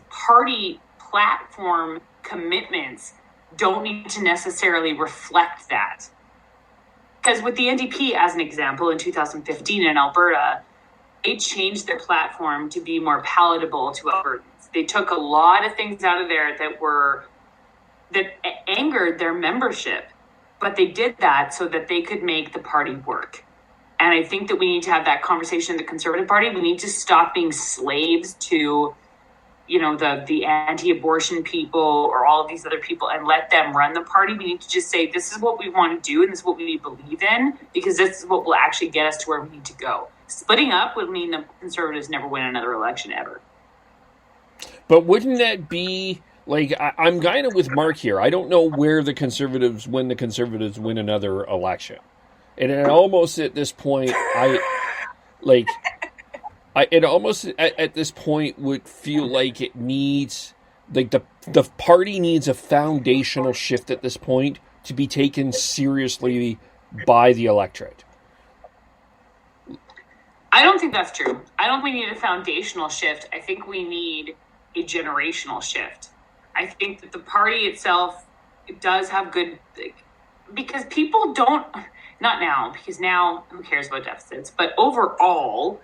party platform commitments don't need to necessarily reflect that. Because with the NDP, as an example, in 2015 in Alberta, they changed their platform to be more palatable to Albertans. They took a lot of things out of there that angered their membership, but they did that so that they could make the party work. And I think that we need to have that conversation in the Conservative Party. We need to stop being slaves to, the anti-abortion people or all of these other people and let them run the party. We need to just say, this is what we want to do and this is what we believe in, because this is what will actually get us to where we need to go. Splitting up would mean the Conservatives never win another election ever.
But wouldn't that be, I'm kind of with Mark here. I don't know where the Conservatives win another election. And it almost at this point, at this point would feel like it needs, the party needs a foundational shift at this point to be taken seriously by the electorate.
I don't think that's true. I don't think we need a foundational shift. I think we need a generational shift. I think that the party itself does have good, because people don't, not now, because now who cares about deficits, but overall,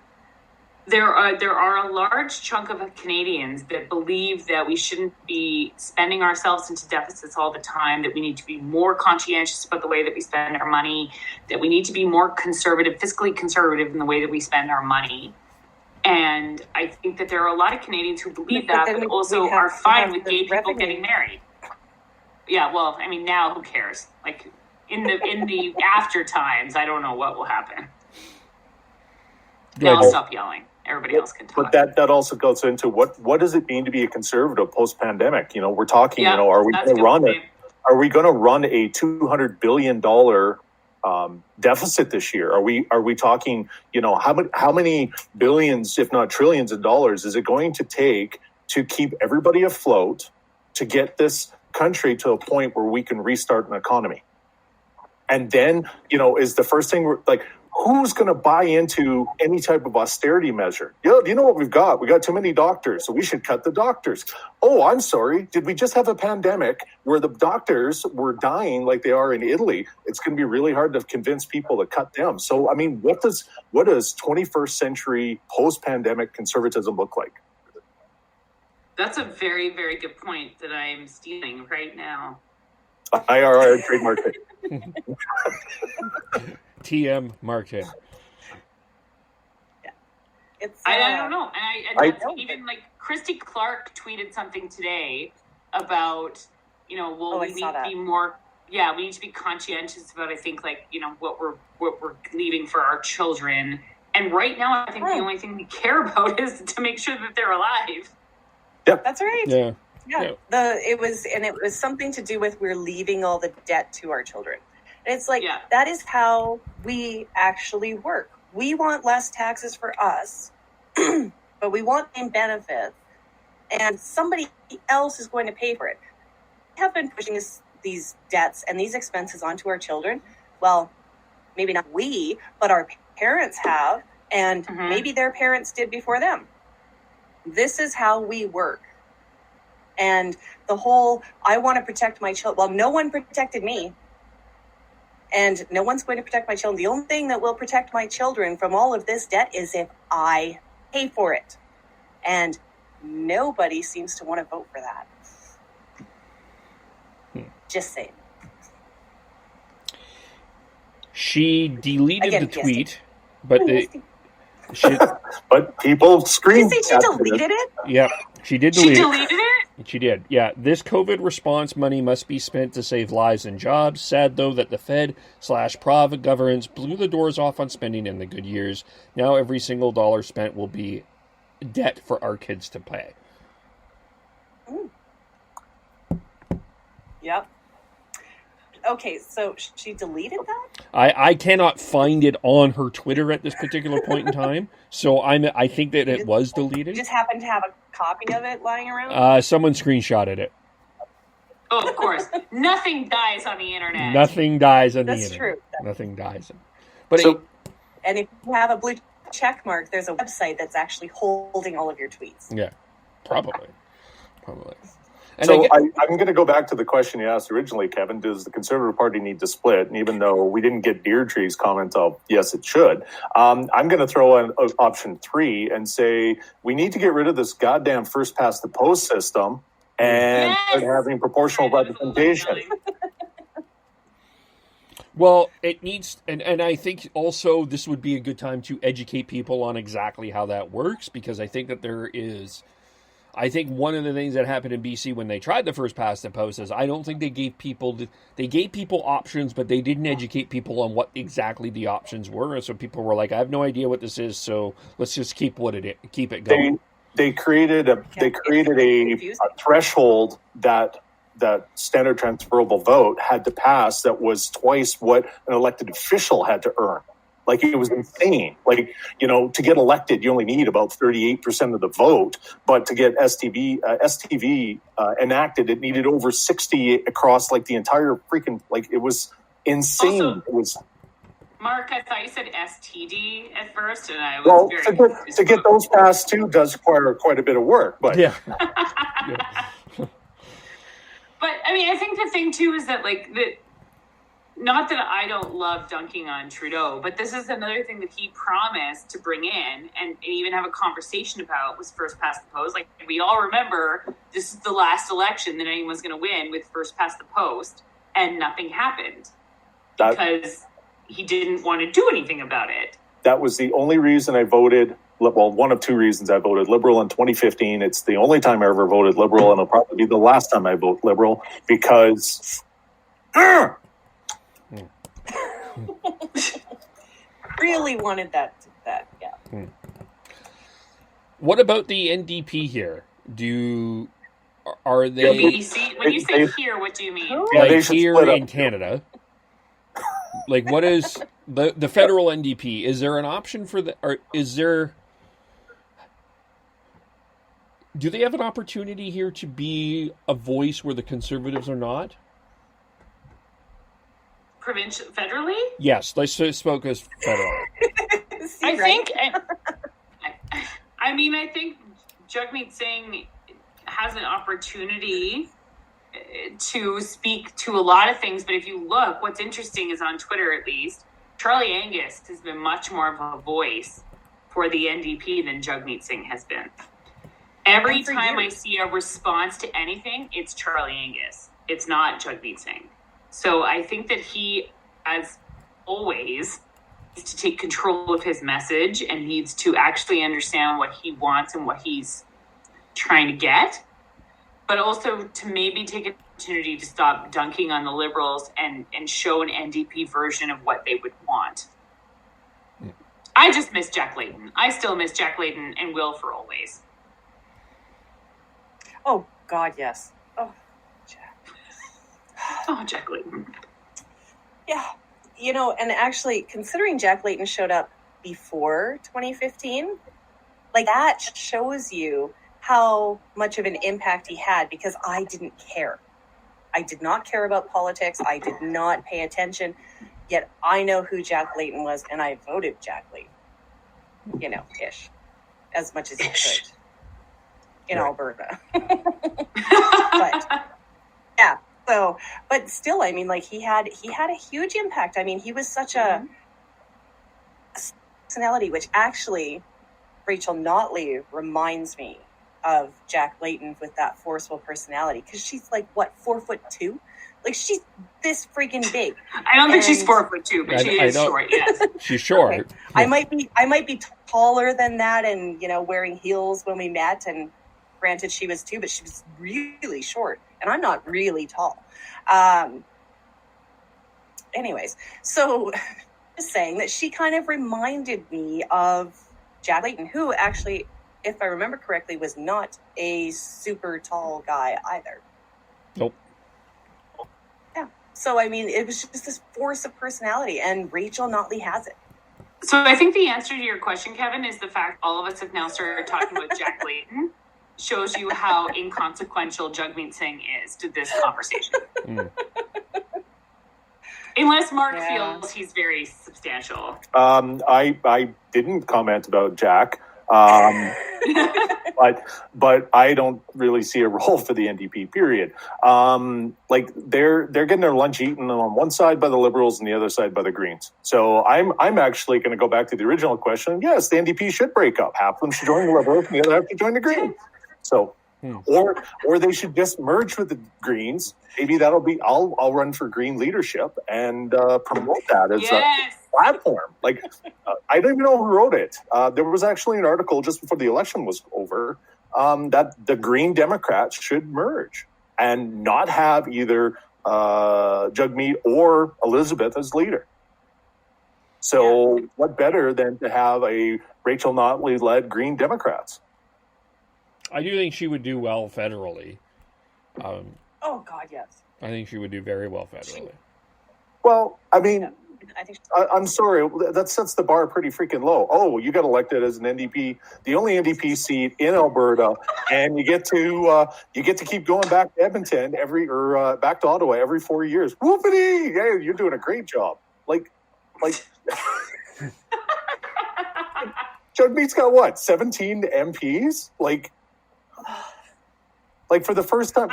there are a large chunk of Canadians that believe that we shouldn't be spending ourselves into deficits all the time, that we need to be more conscientious about the way that we spend our money, that we need to be more conservative, fiscally conservative in the way that we spend our money. And I think that there are a lot of Canadians who believe that, but also are fine with gay people getting married. Yeah, well, I mean, now who cares? Like, in the after times, I don't know what will happen. Now I'll stop yelling. Everybody else can talk.
But that also goes into what does it mean to be a conservative post-pandemic? We're talking, are we going to run a $200 billion deficit this year? Are we talking, how many billions, if not trillions of dollars is it going to take to keep everybody afloat, to get this country to a point where we can restart an economy? And then, is the first thing who's going to buy into any type of austerity measure? You know what we've got? We got too many doctors, so we should cut the doctors. Oh, I'm sorry. Did we just have a pandemic where the doctors were dying like they are in Italy? It's going to be really hard to convince people to cut them. So, I mean, what does 21st century post-pandemic conservatism look like?
That's a very, very good point that I'm stealing right now.
IRR trademark it.
TM market.
Yeah.
I don't know. And even Christy Clark tweeted something today about, we need to be more, we need to be conscientious about, I think, what we're leaving for our children. And right now, I think the only thing we care about is to make sure that they're alive.
Yep.
That's right.
Yeah.
Yeah. It was something to do with we're leaving all the debt to our children. And it's that is how we actually work. We want less taxes for us, but we want same benefits. and somebody else is going to pay for it. We have been pushing these debts and these expenses onto our children. Well, maybe not we, but our parents have, and maybe their parents did before them. This is how we work. And the whole, I want to protect my children. Well, no one protected me. And no one's going to protect my children. The only thing that will protect my children from all of this debt is if I pay for it. And nobody seems to want to vote for that. Just saying.
She deleted the tweet, but
but people screamed.
Did you say she deleted it?
Yeah, she did delete it.
She deleted it?
She did, yeah. This COVID response money must be spent to save lives and jobs. Sad, though, that the Fed/Prov governments blew the doors off on spending in the good years. Now every single dollar spent will be debt for our kids to pay.
Yep. Okay, so she deleted that?
I cannot find it on her Twitter at this particular point in time, so I think that it was deleted.
You just happen to have a copy of it lying around?
Someone screenshotted it.
Oh, of course. Nothing dies on the internet.
Nothing dies on the
That's
internet.
true.
Nothing dies. But
And if you have a blue check mark, there's a website that's actually holding all of your tweets.
yeah, probably. And
So I'm going to go back to the question you asked originally, Kevin. Does the Conservative Party need to split? And even though we didn't get Deirdre's comment of, yes, it should, I'm going to throw in option 3 and say we need to get rid of this goddamn first-past-the-post system and start having proportional representation.
Well, it needs, and I think also this would be a good time to educate people on exactly how that works, because I think that I think one of the things that happened in BC when they tried the first past the post is I don't think they gave people options, but they didn't educate people on what exactly the options were, and so people were like, I have no idea what this is, so let's just keep it going.
They created a threshold that standard transferable vote had to pass that was twice what an elected official had to earn. Like, it was insane. Like, to get elected, you only need about 38% of the vote. But to get STV enacted, it needed over 60 across, like, the entire freaking, like, it was insane.
Also,
it was.
Mark, I thought you said STD at first, and I was
to get those passed, too, does require quite a bit of work. But
yeah.
But, I mean, I think the thing, too, is that, like, not that I don't love dunking on Trudeau, but this is another thing that he promised to bring in and even have a conversation about was first past the post. Like, we all remember this is the last election that anyone was going to win with first past the post, and nothing happened because he didn't want to do anything about it.
That was the only reason I voted. Well, one of 2 reasons I voted Liberal in 2015. It's the only time I ever voted Liberal, and it'll probably be the last time I vote Liberal because...
Really wanted that, yeah.
What about the NDP here? Are they...
BC? When you say here, what do you mean?
Like here in Canada? Like, what is the federal NDP? Is there an option for the... Or is there... Do they have an opportunity here to be a voice where the Conservatives are not?
Federally?
Yes, let's spoke as federal.
I think. I think Jagmeet Singh has an opportunity to speak to a lot of things, but if you look, what's interesting is on Twitter, at least, Charlie Angus has been much more of a voice for the NDP than Jagmeet Singh has been. Every time I see a response to anything, it's Charlie Angus. It's not Jagmeet Singh. So I think that he, as always, needs to take control of his message and needs to actually understand what he wants and what he's trying to get, but also to maybe take an opportunity to stop dunking on the Liberals and show an NDP version of what they would want. I just miss Jack Layton. I still miss Jack Layton and will for always.
Oh, God, yes. Oh,
Jack Layton.
Yeah. And actually, considering Jack Layton showed up before 2015, like, that shows you how much of an impact he had, because I didn't care. I did not care about politics. I did not pay attention. Yet I know who Jack Layton was, and I voted Jack Layton. You know, as much as he could in Alberta. But yeah, so, but still, I mean, like he had a huge impact. I mean, he was such a personality, which actually Rachel Notley reminds me of Jack Layton with that forceful personality, because she's like, what, 4'2"? Like, she's this freaking big.
I don't think she's 4'2", but she is short. Yes,
she's short.
Okay. I might be taller than that, and wearing heels when we met. And granted, she was too, but she was really short, and I'm not really tall. Anyways, so just saying that she kind of reminded me of Jack Layton, who actually, if I remember correctly, was not a super tall guy either.
Nope.
Yeah. So, I mean, it was just this force of personality, and Rachel Notley has it.
So I think the answer to your question, Kevin, is the fact all of us have now started talking about Jack Layton. Shows you how inconsequential Jagmeet Singh is to this conversation. Unless Mark feels he's very substantial.
I didn't comment about Jack. But I don't really see a role for the NDP, period. Like they're getting their lunch eaten on one side by the Liberals and the other side by the Greens. So I'm actually going to go back to the original question. Yes, the NDP should break up. Half of them should join the Liberals and the other half should join the Greens. So, or they should just merge with the Greens. Maybe that'll be, I'll run for Green leadership and promote that as a platform. Like, I don't even know who wrote it. There was actually an article just before the election was over that the Green Democrats should merge and not have either Jagmeet or Elizabeth as leader. So what better than to have a Rachel Notley-led Green Democrats?
I do think she would do well federally.
Oh, God, yes.
I think she would do very well federally.
Well, I mean, I'm sorry, that sets the bar pretty freaking low. Oh, you got elected as an NDP, the only NDP seat in Alberta, and you get to keep going back to Edmonton back to Ottawa every 4 years. Whoopity! Hey, you're doing a great job. Like, Jagmeet's got what, 17 MPs? Like for the first time,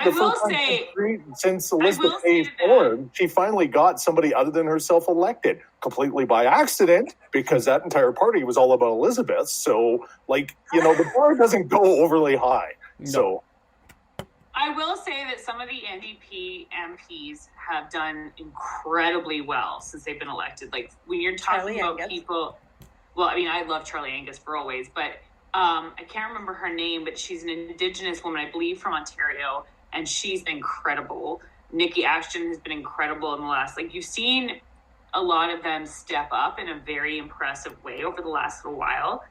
since Elizabeth Hayes formed, she finally got somebody other than herself elected, completely by accident, because that entire party was all about Elizabeth. So, the bar doesn't go overly high. No. So,
I will say that some of the NDP MPs have done incredibly well since they've been elected. Like when you're talking about people, well, I mean, I love Charlie Angus for always, but I can't remember her name, but she's an Indigenous woman, I believe, from Ontario, and she's been incredible. Nikki Ashton has been incredible in the last, you've seen a lot of them step up in a very impressive way over the last little while.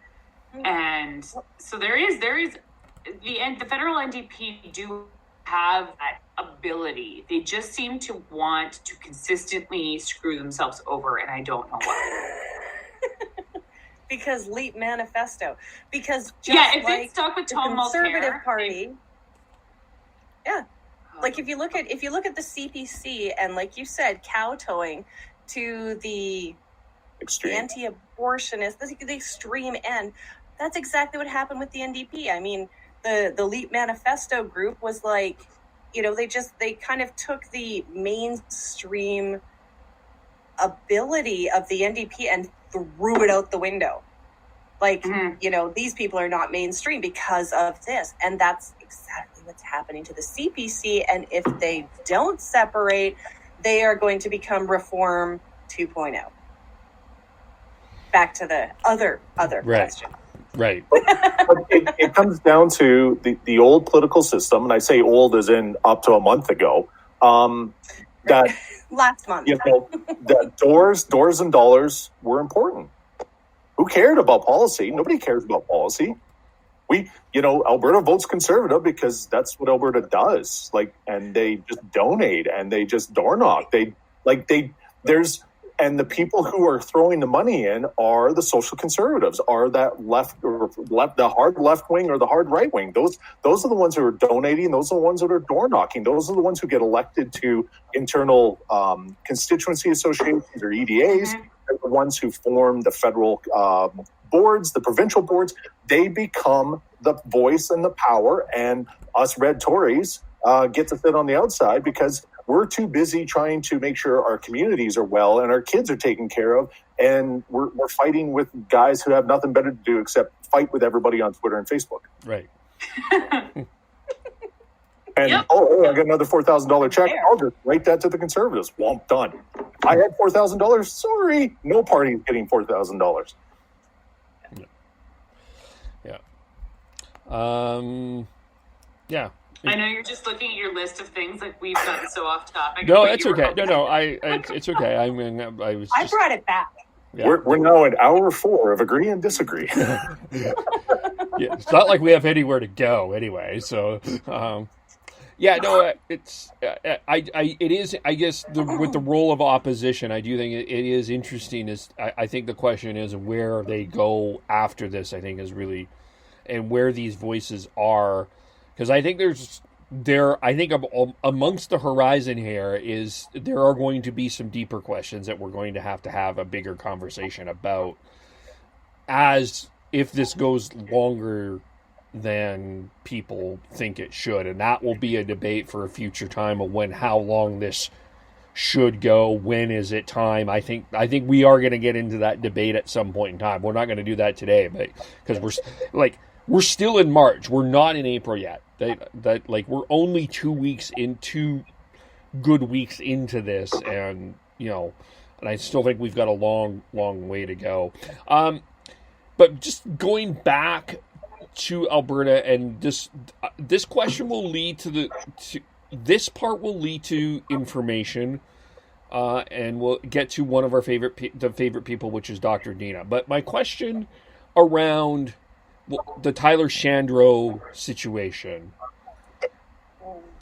And so there is the federal NDP do have that ability. They just seem to want to consistently screw themselves over, and I don't know why.
Because Leap Manifesto. Because
if it's stuck with Tom
Conservative Party. Like if you look at the CPC and, like you said, kowtowing to the anti-abortionist, the extreme end, that's exactly what happened with the NDP. I mean, the Leap Manifesto group was like, they kind of took the mainstream ability of the NDP and threw it out the window. These people are not mainstream because of this. And that's exactly what's happening to the CPC. And if they don't separate, they are going to become Reform 2.0. Back to the other question.
Right.
But it comes down to the old political system, and I say old as in up to a month ago, that
last month,
that doors and dollars were important. Who cared about policy? Nobody cares about policy. Alberta votes Conservative because that's what Alberta does. And they just donate and they just door knock. And the people who are throwing the money in are the social conservatives, are that the hard left wing or the hard right wing. Those are the ones who are donating. Those are the ones that are door knocking. Those are the ones who get elected to internal constituency associations or EDAs. They're the ones who form the federal boards, the provincial boards. They become the voice and the power, and us red Tories get to sit on the outside because we're too busy trying to make sure our communities are well and our kids are taken care of, and we're fighting with guys who have nothing better to do except fight with everybody on Twitter and Facebook.
Right.
And I got another $4,000 check. I'll just write that to the Conservatives. Well, I'm done. I had $4,000. Sorry, no party's getting $4,000.
Yeah. Yeah.
I know you're just looking at your list of things like we've gotten so off topic.
No, that's okay. No, it's okay. I mean, I
brought it back.
Yeah. We're now at hour 4 of agree and disagree.
Yeah, it's not like we have anywhere to go anyway. So, it's it is. I guess with the role of opposition, I do think it is interesting. I think the question is where they go after this. I think is really, and where these voices are. Because I think amongst the horizon here is there are going to be some deeper questions that we're going to have a bigger conversation about, as if this goes longer than people think it should, and that will be a debate for a future time of how long this should go. When is it time? I think we are going to get into that debate at some point in time. We're not going to do that today, but because we're still in March. We're not in April yet. We're only 2 weeks into good weeks into this, and and I still think we've got a long way to go. But just going back to Alberta, and this question will lead to this part will lead to information, and we'll get to one of our favorite people, which is Dr. Dina. But my question around the Tyler Shandro situation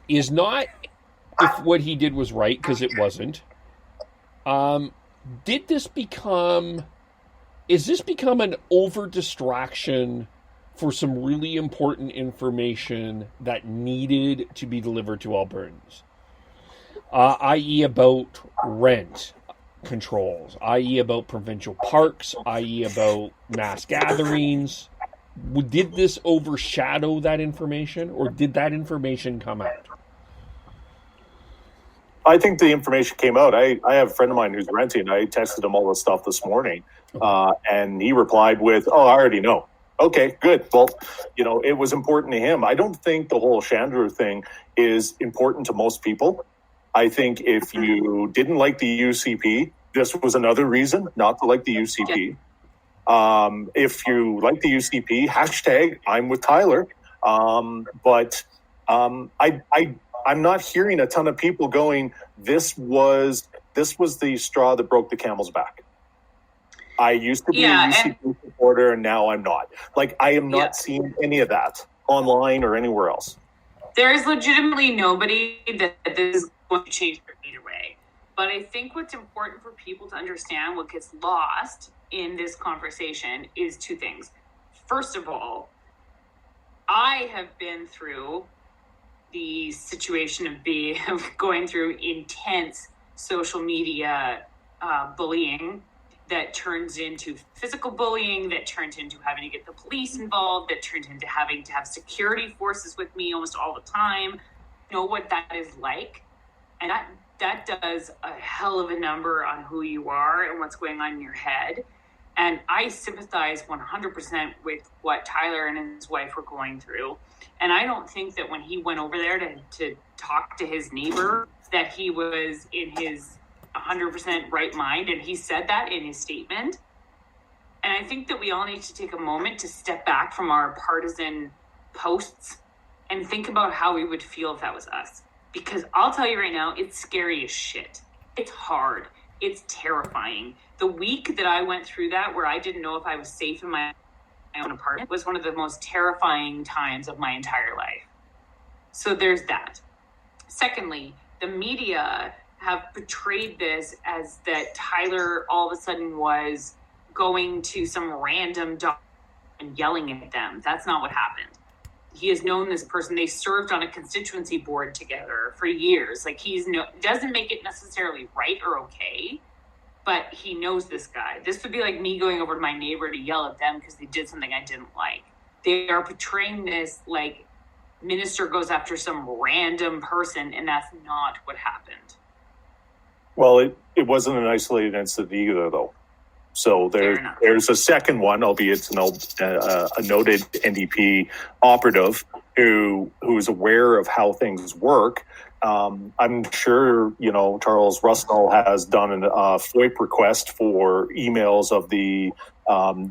is not if what he did was right, because it wasn't. Is this become an over distraction for some really important information that needed to be delivered to Albertans? I.e. about rent controls, i.e. about provincial parks, i.e. about mass gatherings. Did this overshadow that information, or did that information come out?
I think the information came out. I have a friend of mine who's renting. I texted him all this stuff this morning, and he replied with, "Oh, I already know." Okay, good. Well, it was important to him. I don't think the whole Shandro thing is important to most people. I think if you didn't like the UCP, this was another reason not to like the UCP. If you like the UCP, hashtag I'm with Tyler. But I'm not hearing a ton of people going, this was the straw that broke the camel's back. I used to be a UCP supporter, and now I'm not. I am not seeing any of that online or anywhere else.
There is legitimately nobody that this is going to change either way. But I think what's important for people to understand, what gets lost in this conversation, is two things. First of all, I have been through the situation of going through intense social media bullying that turns into physical bullying, that turns into having to get the police involved, that turns into having to have security forces with me almost all the time. You know what that is like, and that does a hell of a number on who you are and what's going on in your head. And I sympathize 100% with what Tyler and his wife were going through. And I don't think that when he went over there to talk to his neighbor, that he was in his 100% right mind. And he said that in his statement. And I think that we all need to take a moment to step back from our partisan posts and think about how we would feel if that was us. Because I'll tell you right now, it's scary as shit. It's hard. It's terrifying. The week that I went through that, where I didn't know if I was safe in my own apartment, was one of the most terrifying times of my entire life. So there's that. Secondly, the media have portrayed this as that Tyler all of a sudden was going to some random doctor and yelling at them. That's not what happened. He has known this person. They served on a constituency board together for years. Like, doesn't make it necessarily right or okay, but he knows this guy. This would be like me going over to my neighbor to yell at them because they did something I didn't like. They are portraying this like minister goes after some random person, and that's not what happened.
Well, it wasn't an isolated incident either, though. So there's a second one, albeit it's a noted NDP operative who is aware of how things work. I'm sure, Charles Russell has done a FOIP request for emails of the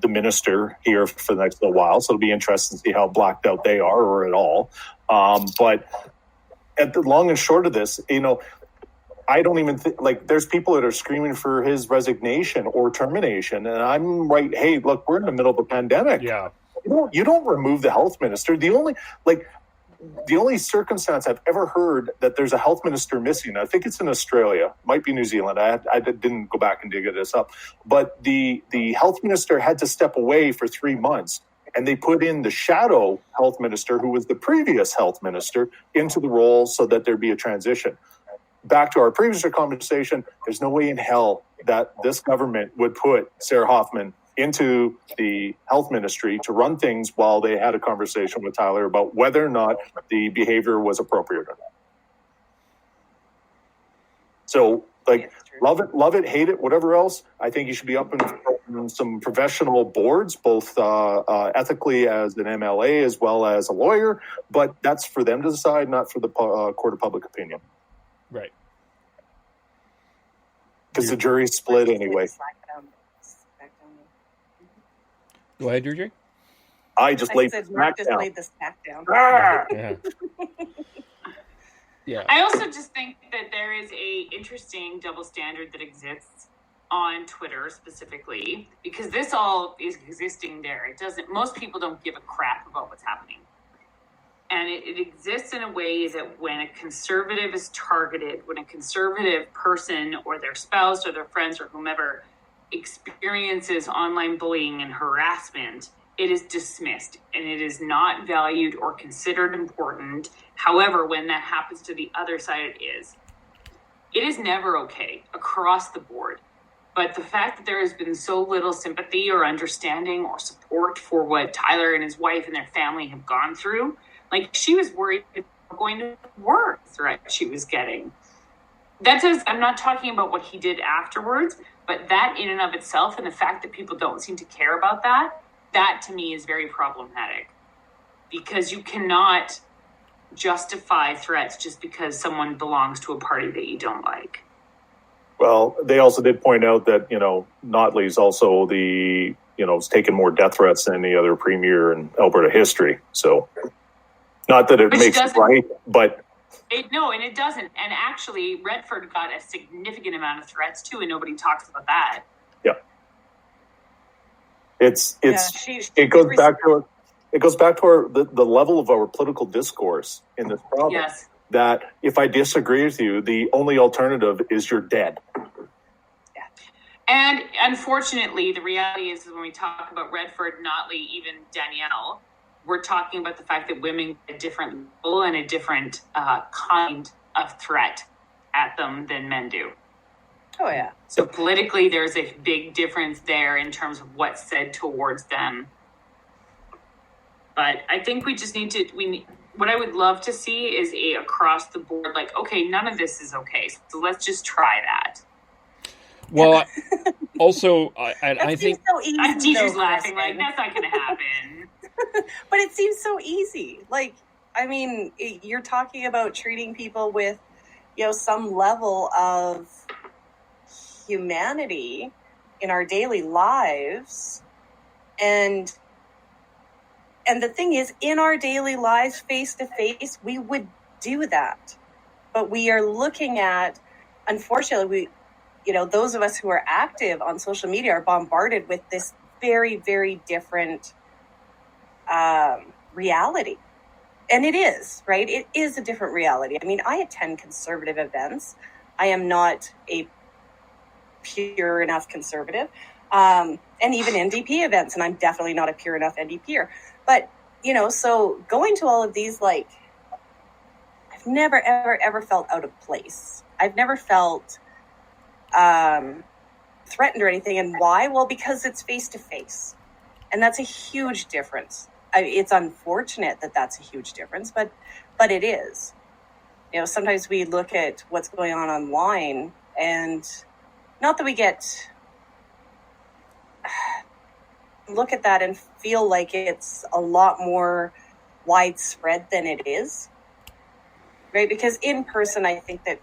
minister here for the next little while. So it'll be interesting to see how blacked out they are or at all. But at the long and short of this, I don't even think, there's people that are screaming for his resignation or termination. And I'm right. Hey, look, we're in the middle of a pandemic.
Yeah.
You don't remove the health minister. The only circumstance I've ever heard that there's a health minister missing, I think it's in Australia, might be New Zealand. I didn't go back and dig this up. But the health minister had to step away for 3 months. And they put in the shadow health minister, who was the previous health minister, into the role so that there'd be a transition. Back to our previous conversation, there's no way in hell that this government would put Sarah Hoffman into the health ministry to run things while they had a conversation with Tyler about whether or not the behavior was appropriate or not. So, love it, hate it, whatever else, I think you should be up in some professional boards, both ethically as an MLA as well as a lawyer, but that's for them to decide, not for the court of public opinion.
Right.
Because the jury's split anyway.
Go ahead, Deirdre.
I just laid the smack down.
laid the smack down.
Yeah. Yeah.
I also just think that there is a interesting double standard that exists on Twitter specifically, because this all is existing there. Most people don't give a crap about what's happening. And it exists in a way that when a conservative is targeted, when a conservative person or their spouse or their friends or whomever experiences online bullying and harassment, it is dismissed and it is not valued or considered important. However, when that happens to the other side, it is never okay across the board. But the fact that there has been so little sympathy or understanding or support for what Tyler and his wife and their family have gone through, she was worried about going to work threat she was getting. I'm not talking about what he did afterwards, but that in and of itself, and the fact that people don't seem to care about that to me is very problematic, because you cannot justify threats just because someone belongs to a party that you don't like.
Well, they also did point out that, Notley's also it's taken more death threats than any other premier in Alberta history. So not that it makes it right, but...
it doesn't. And actually, Redford got a significant amount of threats too, and nobody talks about that.
Yeah. It goes back to the level of our political discourse in this problem.
Yes.
That if I disagree with you, the only alternative is you're dead.
Yeah. And unfortunately, the reality is when we talk about Redford, Notley, even Danielle, we're talking about the fact that women get a different level and a different kind of threat at them than men do.
Oh, yeah.
So politically, there's a big difference there in terms of what's said towards them. But I think we just what I would love to see is across the board, okay, none of this is okay. So let's just try that.
Well, also, I think...
So easy,
teachers laughing, that's not going to happen.
But it seems so easy. You're talking about treating people with, some level of humanity in our daily lives. And the thing is, in our daily lives, face to face, we would do that. But we are looking at, unfortunately, those of us who are active on social media are bombarded with this very, very different reality. And it is, right? It is a different reality. I attend conservative events. I am not a pure enough conservative. And even NDP events, and I'm definitely not a pure enough NDPer. But, so going to all of these, like, I've never, ever, ever felt out of place. I've never felt threatened or anything. And why? Well, because it's face-to-face. And that's a huge difference. It's unfortunate that that's a huge difference, but it is. Sometimes we look at what's going on online, and not that we look at that and feel like it's a lot more widespread than it is, right? Because in person, I think that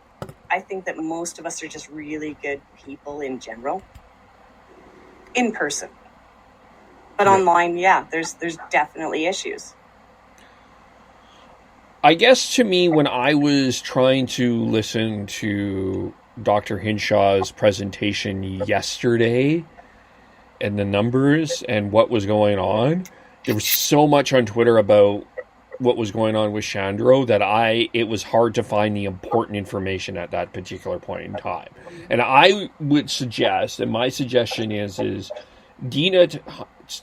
most of us are just really good people in general. In person. But online, there's definitely issues.
I guess to me, when I was trying to listen to Dr. Hinshaw's presentation yesterday and the numbers and what was going on, there was so much on Twitter about what was going on with Shandro that it was hard to find the important information at that particular point in time. And I would suggest, and my suggestion is Dina's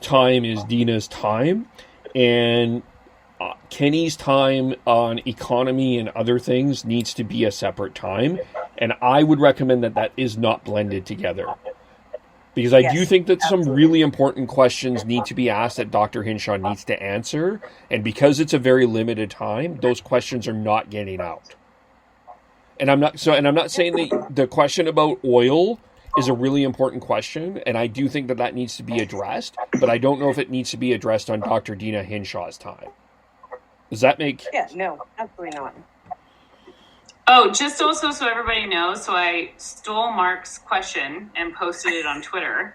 time is Dina's time, and Kenny's time on economy and other things needs to be a separate time. And I would recommend that is not blended together. Because I do think that some really important questions need to be asked that Dr. Hinshaw needs to answer. And because it's a very limited time, those questions are not getting out. And I'm not saying that the question about oil is a really important question, and I do think that needs to be addressed, but I don't know if it needs to be addressed on Dr. Dina Hinshaw's time. Does that make...
Yeah, no, absolutely not.
Oh, just also so everybody knows, so I stole Mark's question and posted it on Twitter.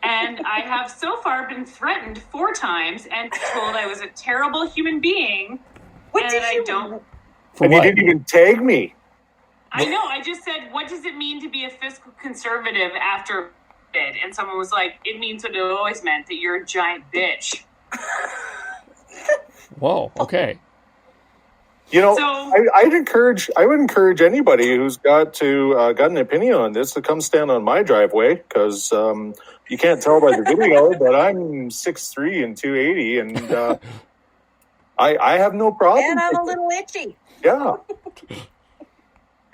And I have so far been threatened 4 times and told I was a terrible human being.
What did
I don't...
And you didn't even tag me.
I know, I just said, what does it mean to be a fiscal conservative after it? And someone was like, it means what it always meant, that you're a giant bitch.
Whoa, okay.
I would encourage anybody who's got an opinion on this to come stand on my driveway, because you can't tell by the video, but I'm 6'3" and 280, and I have no problem.
And I'm a little itchy.
Yeah.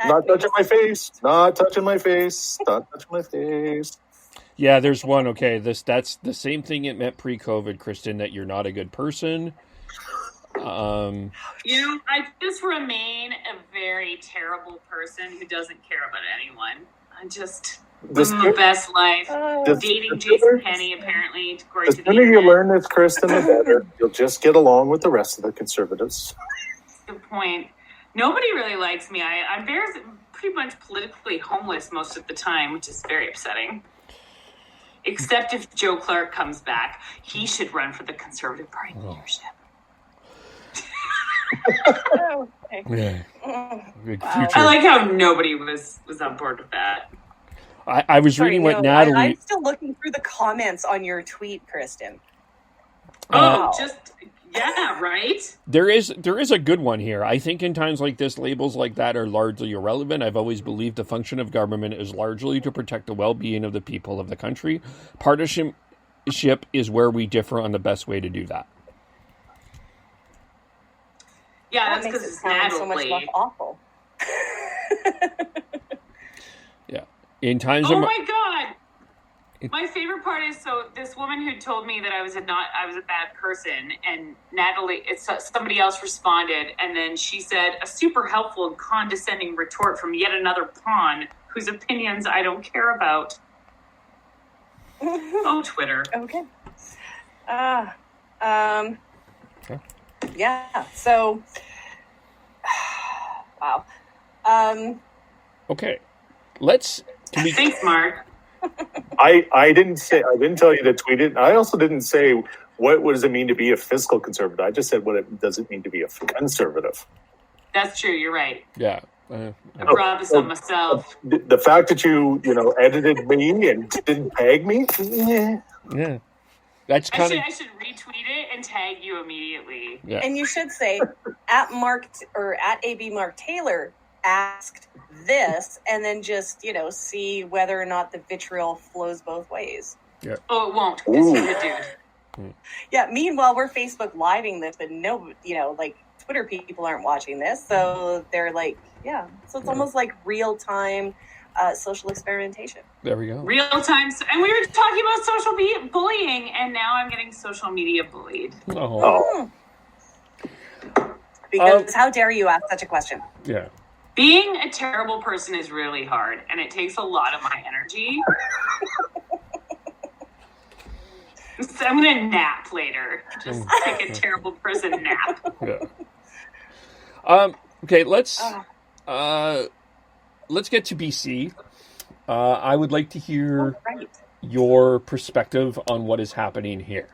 Not touching my face. Not touching my face. Not touching my face.
Yeah, there's one. Okay, that's the same thing it meant pre-COVID, Kristin, that you're not a good person.
I just remain a very terrible person who doesn't care about anyone. I'm the best life. Dating Jason Kenney, apparently.
The sooner you learn this, Kristin, the better. You'll just get along with the rest of the conservatives.
Good point. Nobody really likes me. I'm pretty much politically homeless most of the time, which is very upsetting. Except if Joe Clark comes back. He should run for the Conservative Party leadership.
Okay.
Yeah. Good
Wow.
future.
I like how nobody was on board with that.
I was reading what Natalie...
I'm still looking through the comments on your tweet, Kristin.
Yeah, right?
There is a good one here. I think in times like this, labels like that are largely irrelevant. I've always believed the function of government is largely to protect the well-being of the people of the country. Partisanship is where we differ on the best way to do that.
Yeah, that's because it's Natalie.
So much less awful.
Yeah. In times
of... Oh my God! My favorite part is, so this woman who told me that I was a bad person, and somebody else responded, and then she said a super helpful and condescending retort from yet another pawn whose opinions I don't care about. Oh, Twitter.
Okay. Yeah. So. Wow.
Okay.
Thanks, Mark.
I didn't tell you to tweet it. I also didn't say what does it mean to be a fiscal conservative. I just said does it mean to be a conservative.
That's true. You're right.
Yeah.
I brought this on myself.
The fact that you edited me and didn't tag me.
Yeah. That's kind of...
I should retweet it and tag you immediately.
Yeah.
And you should say at AB Mark Taylor asked this, and then just, see whether or not the vitriol flows both ways.
Yeah.
Oh, it won't. Because he's a dude.
Yeah. Meanwhile, we're Facebook living this, but no, Twitter people aren't watching this, so they're like, yeah. So it's almost like real time social experimentation.
There we go.
Real time. And we were talking about social bullying, and now I'm getting social media bullied.
Oh.
Because how dare you ask such a question?
Yeah.
Being a terrible person is really hard, and it takes a lot of my energy. So I'm going to nap later. Just take a terrible person nap.
Yeah. Okay, let's get to BC. I would like to hear your perspective on what is happening here.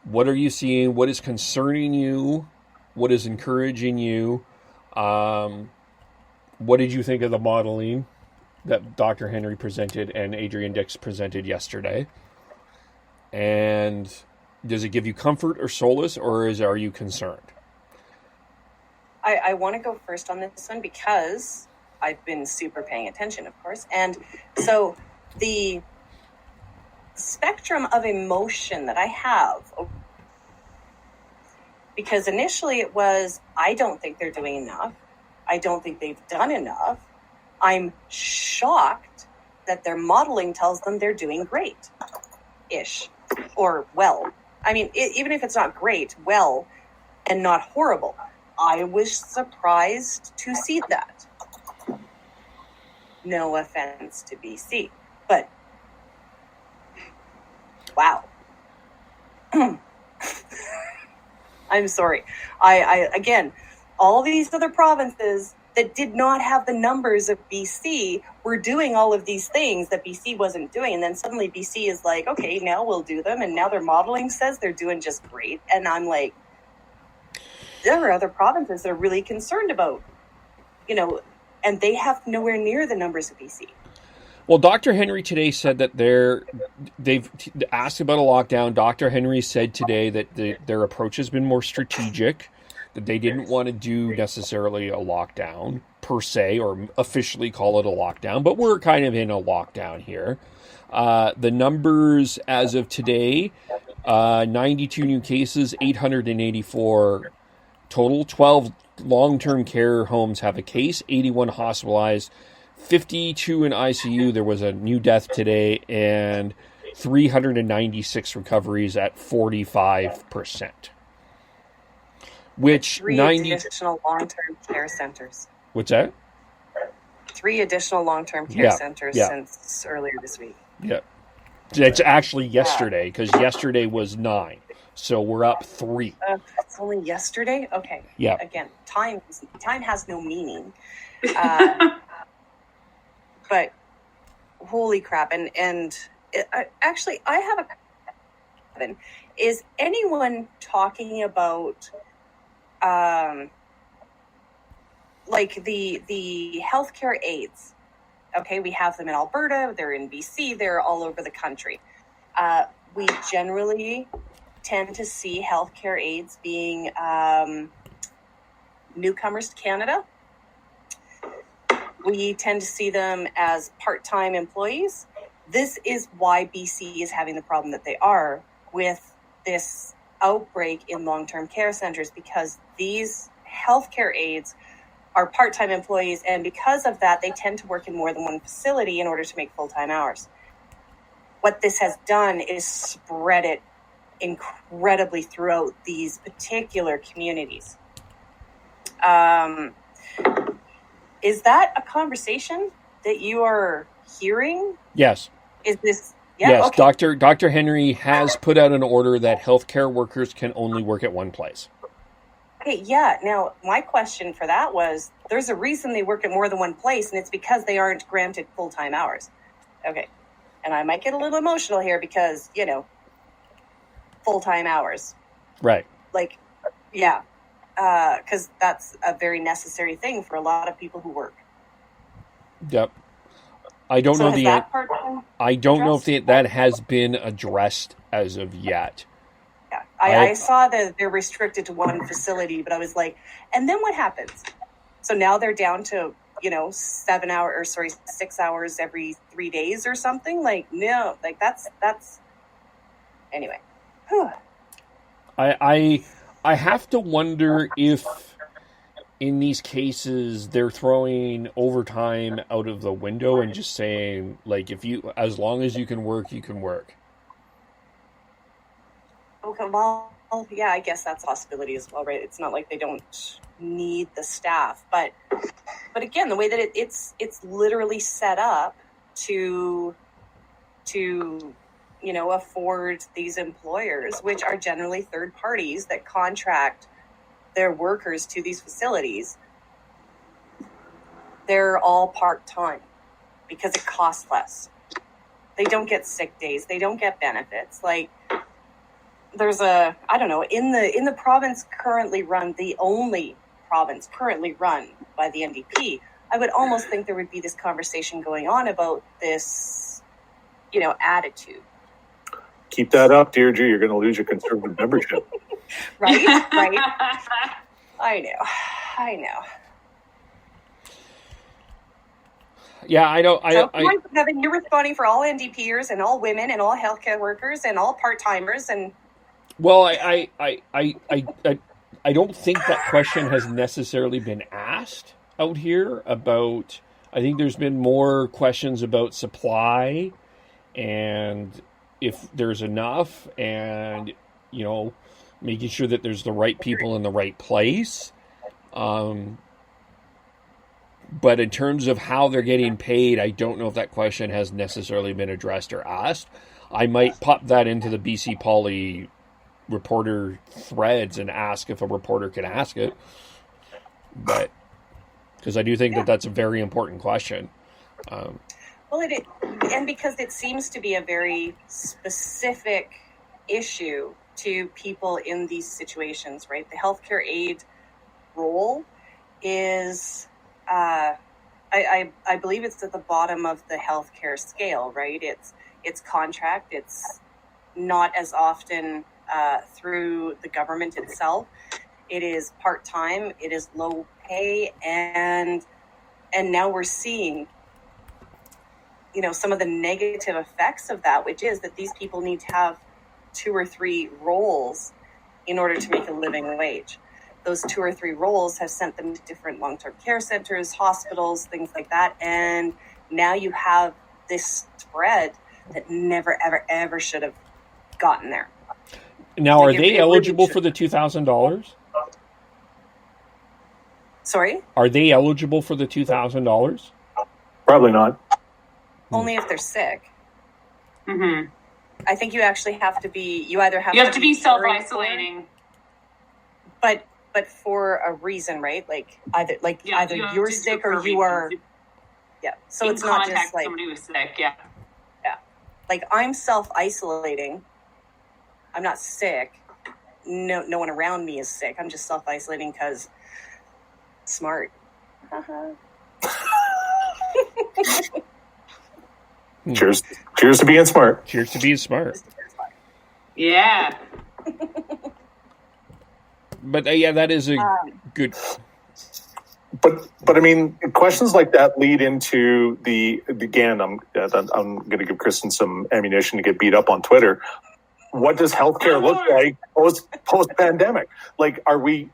What are you seeing? What is concerning you? What is encouraging you? What did you think of the modeling that Dr. Henry presented and Adrian Dix presented yesterday? And does it give you comfort or solace, or are you concerned?
I want to go first on this one because I've been super paying attention, of course. And so the spectrum of emotion that I have, because initially it was, I don't think they're doing enough. I don't think they've done enough. I'm shocked that their modeling tells them they're doing great-ish, or well. I mean, even if it's not great, well, and not horrible. I was surprised to see that. No offense to BC, but wow. I'm sorry. I again, all these other provinces that did not have the numbers of BC were doing all of these things that BC wasn't doing. And then suddenly BC is like, okay, now we'll do them. And now their modeling says they're doing just great. And I'm like, there are other provinces that are really concerned about, and they have nowhere near the numbers of BC.
Well, Dr. Henry today said that they've asked about a lockdown. Dr. Henry said today that their approach has been more strategic, that they didn't want to do necessarily a lockdown per se, or officially call it a lockdown, but we're kind of in a lockdown here. The numbers as of today, 92 new cases, 884 total. 12 long-term care homes have a case, 81 hospitalized, 52 in ICU. There was a new death today, and 396 recoveries at 45%. Which
3 additional long-term care centers.
What's that?
3 additional long-term care centers since earlier this week.
Yeah. It's actually yesterday, because yesterday was 9. So we're up 3.
It's only yesterday? Okay.
Yeah.
Again, time has no meaning. But holy crap. And actually, I have a question. Is anyone talking about like the healthcare aides? Okay, we have them in Alberta, they're in BC, they're all over the country. We generally tend to see healthcare aides being newcomers to Canada. We tend to see them as part-time employees. This is why BC is having the problem that they are with this outbreak in long-term care centers, because these healthcare aides are part-time employees, and because of that, they tend to work in more than one facility in order to make full-time hours. What this has done is spread it incredibly throughout these particular communities. Is that a conversation that you are hearing?
Yes.
Is this?
Yeah, yes.
Okay.
Dr. Henry has put out an order that healthcare workers can only work at one place.
Okay, yeah. Now, my question for that was, there's a reason they work at more than one place, and it's because they aren't granted full-time hours. Okay. And I might get a little emotional here because, full-time hours.
Right.
Like, yeah. Because that's a very necessary thing for a lot of people who work.
Yep. I don't know I don't know if that has been addressed as of yet.
Yeah, I saw that they're restricted to one facility, but I was like, and then what happens? So now they're down to, 6 hours every 3 days or something. Like, no, like that's anyway. Whew.
I have to wonder if in these cases they're throwing overtime out of the window and just saying, like, as long as you can work, you can work.
Okay, well, yeah, I guess that's a possibility as well, right? It's not like they don't need the staff, but again, the way that it's literally set up to afford these employers, which are generally third parties that contract their workers to these facilities, they're all part-time because it costs less. They don't get sick days. They don't get benefits. Like, there's in the province currently run, the only province currently run by the NDP, I would almost think there would be this conversation going on about this, attitude.
Keep that up, Deirdre. You're going to lose your Conservative membership.
Right? I know.
Yeah, I don't.
Kevin, you're responding for all NDPers and all women and all healthcare workers and all part-timers and.
Well, I don't think that question has necessarily been asked out here about. I think there's been more questions about supply and if there's enough, and making sure that there's the right people in the right place. But in terms of how they're getting paid, I don't know if that question has necessarily been addressed or asked. I might pop that into the BC Poly reporter threads and ask if a reporter can ask it. But because I do think that that's a very important question.
And because it seems to be a very specific issue to people in these situations, right? The healthcare aid role is, I believe it's at the bottom of the healthcare scale, right? It's contract. It's not as often through the government itself. It is part-time. It is low pay, and now we're seeing, some of the negative effects of that, which is that these people need to have 2 or 3 roles in order to make a living wage. Those 2 or 3 roles have sent them to different long-term care centers, hospitals, things like that. And now you have this spread that never, ever, ever should have gotten there.
Now, are they eligible for the $2,000?
Sorry?
Are they eligible for the $2,000?
Probably not.
Only if they're sick.
Mm-hmm.
I think you actually have to be. You either have
to be self-isolating,
but for a reason, right? Like either you're sick or you are. Yeah. So it's not just like
somebody who's sick. Yeah.
Yeah. Like, I'm self-isolating. I'm not sick. No one around me is sick. I'm just self-isolating because smart.
Cheers to being smart.
Cheers to being smart.
Yeah.
But that is a good.
But I mean, questions like that lead into again. I'm going to give Kristin some ammunition to get beat up on Twitter. What does healthcare look like post pandemic? Like, are we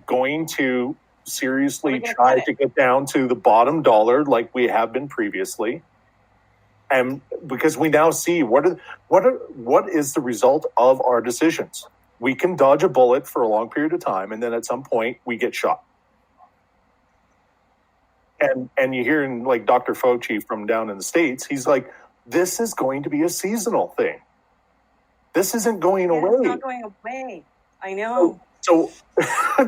going to seriously try to get down to the bottom dollar like we have been previously? And because we now see what is the result of our decisions. We can dodge a bullet for a long period of time, and then at some point we get shot. And you hear in, like, Dr. Fauci from down in the States, he's like, this is going to be a seasonal thing. This isn't going away.
It's not going away. I know.
So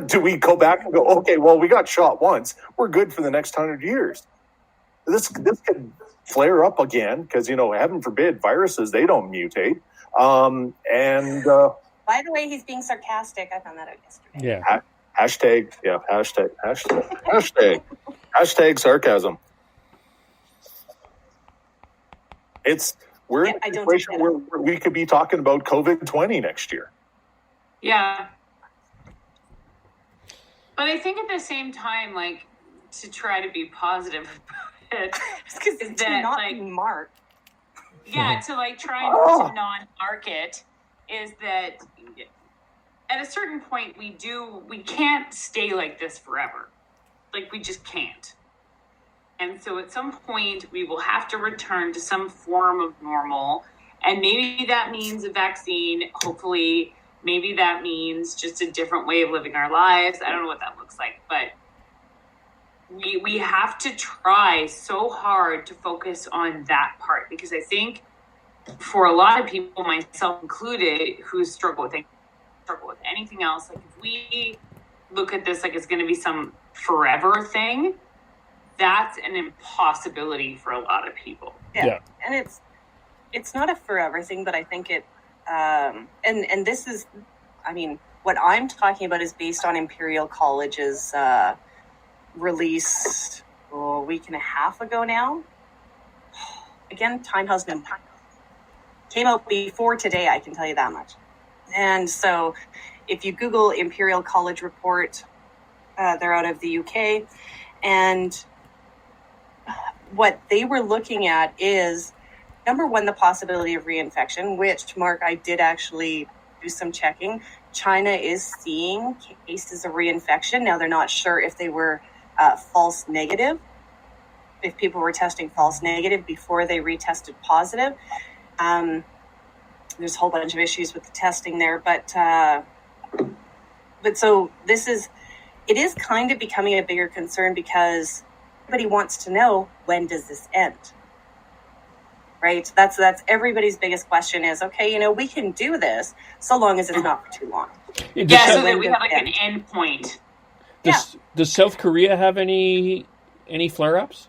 do we go back and go, okay, well, we got shot once. We're good for the next 100 years. This could flare up again because, heaven forbid, viruses, they don't mutate.
By the way, he's being sarcastic. I found that out yesterday.
Yeah.
Hashtag sarcasm. We're in a situation where we could be talking about COVID-20 next year.
Yeah. But I think at the same time, like, to try to be positive about it
Because
is
to
that,
not
like,
be marked.
yeah, to like try to non-mark it is that at a certain point we can't stay like this forever. Like, we just can't. And so at some point we will have to return to some form of normal. And maybe that means a vaccine, hopefully. Maybe that means just a different way of living our lives. I don't know what that looks like, but we have to try so hard to focus on that part, because I think for a lot of people, myself included, who struggle with anything else, like, if we look at this like it's going to be some forever thing, that's an impossibility for a lot of people.
Yeah. And it's not a forever thing, but I think it and this is, I mean, what I'm talking about is based on Imperial College's release a week and a half ago now. Again, time has been came out before today, I can tell you that much. And so if you Google Imperial College report, they're out of the UK, and what they were looking at is, number one, the possibility of reinfection, which, Mark, I did actually do some checking. China is seeing cases of reinfection. Now, they're not sure if they were false negative, if people were testing false negative before they retested positive. There's a whole bunch of issues with the testing there, but so it is kind of becoming a bigger concern, because everybody wants to know, when does this end? Right? That's everybody's biggest question is, okay, we can do this so long as it's not for too long.
Yeah, so that we have like an end point.
Does South Korea have any flare-ups?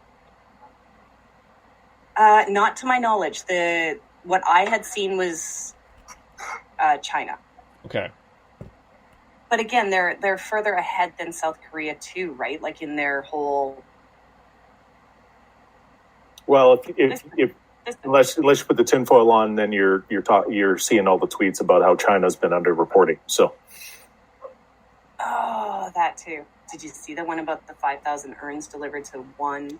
Not to my knowledge. What I had seen was China.
Okay.
But again, they're further ahead than South Korea too, right? Like, in their whole.
Well, unless you put the tinfoil on, then you're seeing all the tweets about how China's been underreporting. So.
Oh, that too. Did you see the one about the 5,000 urns delivered to one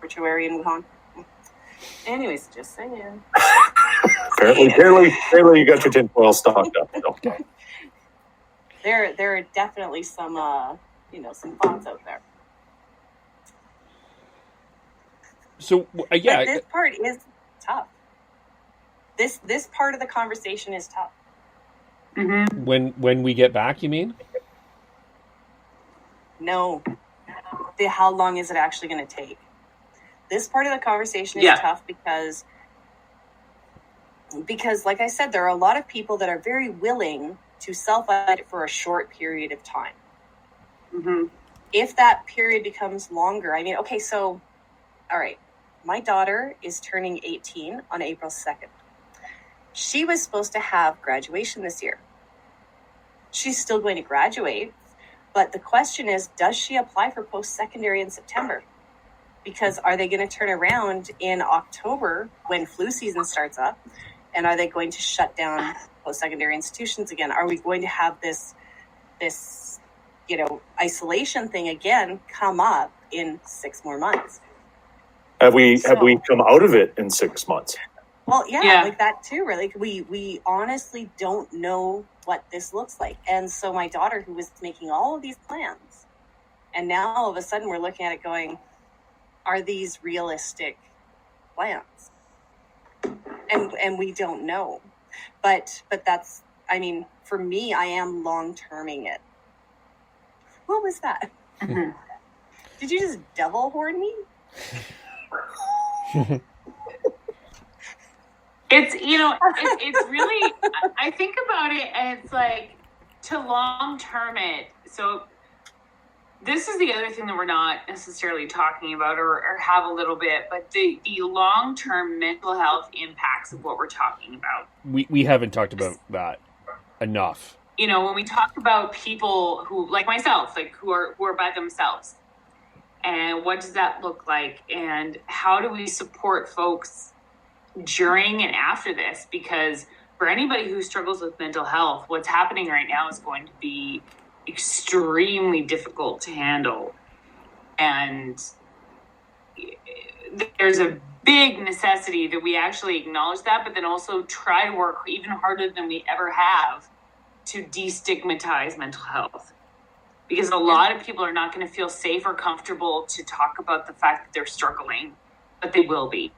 mortuary in Wuhan? Anyways, just saying.
Apparently you got your tinfoil stocked up. So.
There are definitely some some thoughts out there.
So yeah,
but this part is tough. This part of the conversation is tough.
Mm-hmm.
When we get back, you mean?
No. How long is it actually going to take? This part of the conversation is tough because, like I said, there are a lot of people that are very willing to self-isolate for a short period of time.
Mm-hmm.
If that period becomes longer, I mean, okay, so, all right, my daughter is turning 18 on April 2nd. She was supposed to have graduation this year. She's still going to graduate, but the question is, does she apply for post-secondary in September? Because are they going to turn around in October when flu season starts up? And are they going to shut down post-secondary institutions again? Are we going to have this isolation thing again come up in 6 more months?
Have we come out of it in 6 months?
Well, yeah, like that too, really. Like, we honestly don't know what this looks like. And so my daughter, who was making all of these plans, and now all of a sudden we're looking at it going, are these realistic plans? And we don't know. But that's, I mean, for me, I am long-terming it. What was that?
Mm-hmm.
Did you just devil horn me?
It's really, I think about it, and it's like, to long-term it. So this is the other thing that we're not necessarily talking about or have a little bit, but the long-term mental health impacts of what we're talking about.
We haven't talked about that enough.
When we talk about people who, like myself, like who are by themselves, and what does that look like, and how do we support folks during and after this? Because for anybody who struggles with mental health, what's happening right now is going to be extremely difficult to handle. And there's a big necessity that we actually acknowledge that, but then also try to work even harder than we ever have to destigmatize mental health. Because a lot of people are not going to feel safe or comfortable to talk about the fact that they're struggling, but they will be.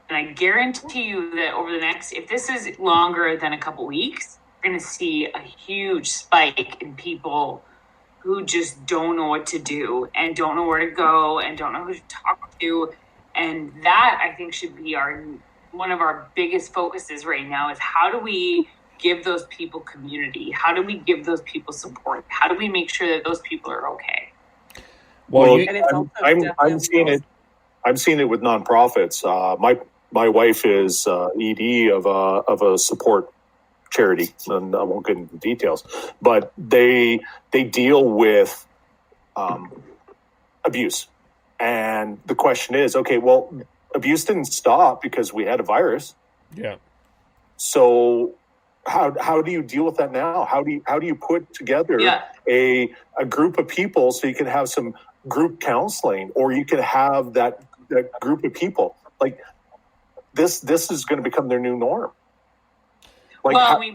And I guarantee you that over the next, if this is longer than a couple weeks, you're going to see a huge spike in people who just don't know what to do and don't know where to go and don't know who to talk to. And that, I think, should be one of our biggest focuses right now is how do we give those people community? How do we give those people support? How do we make sure that those people are okay?
Well, I'm seeing it. I'm seeing it with nonprofits. My wife is ED of a support charity, and I won't get into details, but they deal with abuse. And the question is, okay, well, abuse didn't stop because we had a virus.
Yeah.
So how do you deal with that now? How do you put together a group of people so you can have some group counseling, or you can have that group of people? Like this is going to become their new norm.
Well, we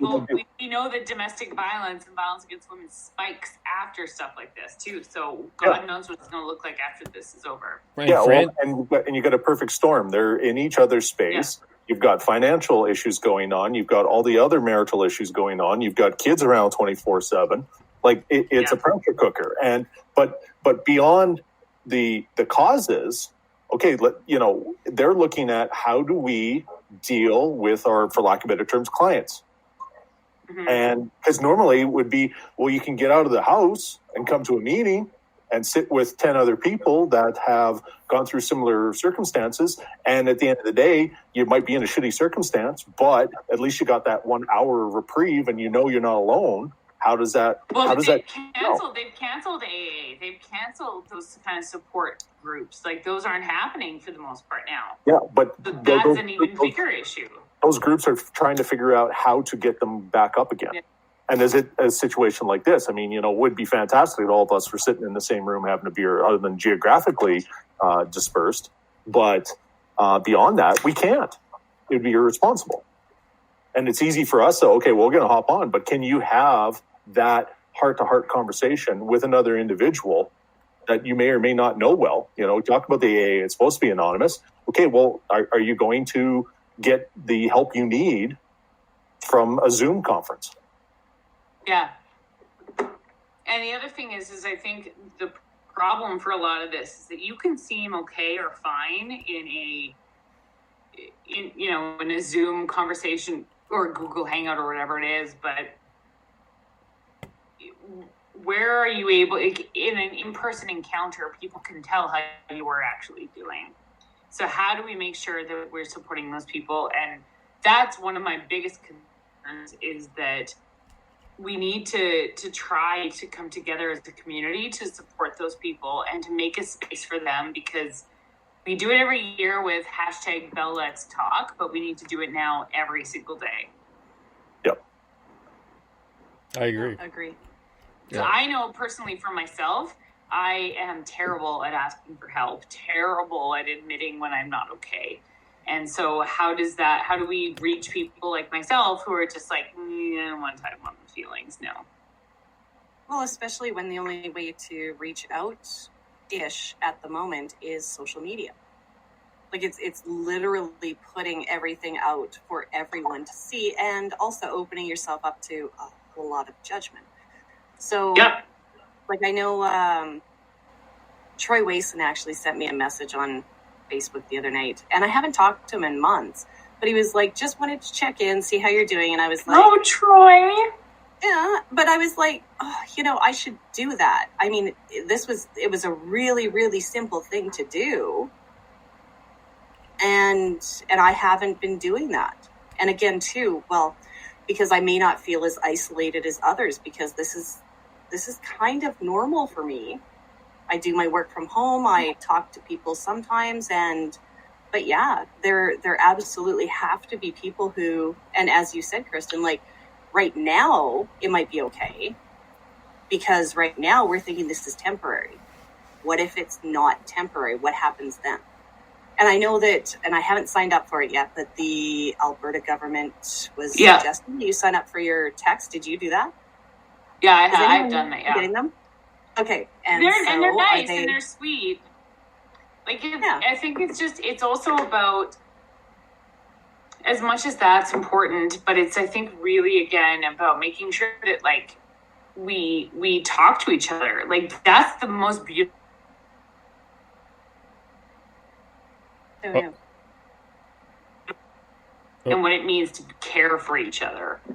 know that domestic violence and violence against women spikes after stuff like this too. So God knows what it's going to look like after this is over.
Right,
and you got a perfect storm. They're in each other's space. Yeah. You've got financial issues going on. You've got all the other marital issues going on. You've got kids around 24/7. Like it's a pressure cooker. And but beyond the causes, okay, they're looking at how do we deal with our, for lack of better terms, clients. Mm-hmm. And because normally it would be, well, you can get out of the house and come to a meeting and sit with 10 other people that have gone through similar circumstances. And at the end of the day, you might be in a shitty circumstance, but at least you got that 1 hour reprieve and you're not alone. How does that?
Well, they've canceled AA. They've canceled those kind of support groups. Like those aren't happening for the most part now.
Yeah, but
that's an even bigger issue.
Those groups are trying to figure out how to get them back up again. Yeah. And is it a situation like this? I mean, would be fantastic if all of us were sitting in the same room having a beer, other than geographically dispersed. But beyond that, we can't. It would be irresponsible. And it's easy for us. So, okay, well, we're going to hop on. But can you have that heart-to-heart conversation with another individual that you may or may not know well? We talk about the AA. It's supposed to be anonymous. Okay, well, are you going to get the help you need from a Zoom conference?
Yeah. And the other thing is I think the problem for a lot of this is that you can seem okay or fine in a Zoom conversation or Google Hangout or whatever it is, but where are you able, in an in-person encounter, people can tell how you are actually doing. So how do we make sure that we're supporting those people? And that's one of my biggest concerns, is that we need to try to come together as a community to support those people and to make a space for them, because we do it every year with #BellLet'sTalk, but we need to do it now every single day.
Yep.
I agree.
So I know personally for myself, I am terrible at asking for help, terrible at admitting when I'm not okay. And so how do we reach people like myself who are just like, I don't want to talk about my feelings? No.
Well, especially when the only way to reach out-ish at the moment is social media. Like it's literally putting everything out for everyone to see, and also opening yourself up to a whole lot of judgment. So, like I know Troy Wason actually sent me a message on Facebook the other night, and I haven't talked to him in months, but he was like, just wanted to check in, see how you're doing. And I was like,
oh, Troy.
Yeah, but I was like, I should do that. I mean, it was a really, really simple thing to do. And I haven't been doing that. And again, too, well, because I may not feel as isolated as others, because this is kind of normal for me. I do my work from home. I talk to people sometimes, but yeah, there absolutely have to be people who, and as you said, Kristin, like right now it might be okay, because right now we're thinking this is temporary. What if it's not temporary? What happens then? And I know that, and I haven't signed up for it yet, but the Alberta government was suggesting you sign up for your text. Did you do that?
Yeah, I've done that. Yeah,
getting them. Okay,
and they're nice and they're sweet. Like, I think it's also about, as much as that's important, but it's, I think, really, again, about making sure that, like, we talk to each other. Like, that's the most beautiful. And what it means to care for each other.
I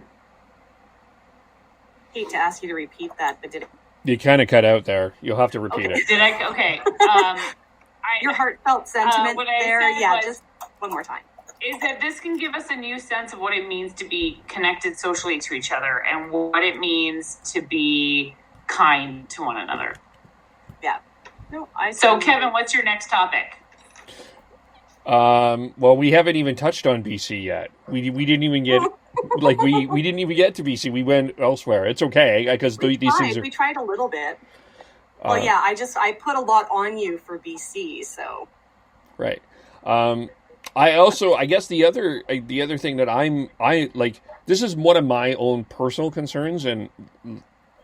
hate to ask you to repeat that, but did it?
You kind of cut out there. You'll have to repeat it.
Did I? Okay.
Your heartfelt sentiment there. Yeah, just one more time.
Is that this can give us a new sense of what it means to be connected socially to each other and what it means to be kind to one another.
Yeah. No,
So, Kevin, what's your next topic?
Well, we haven't even touched on BC yet. We didn't even get we didn't even get to BC. We went elsewhere. It's okay because these things are.
We tried a little bit. Well, yeah, I put a lot on you for BC, so.
Right. I guess the other thing that I like, this is one of my own personal concerns, and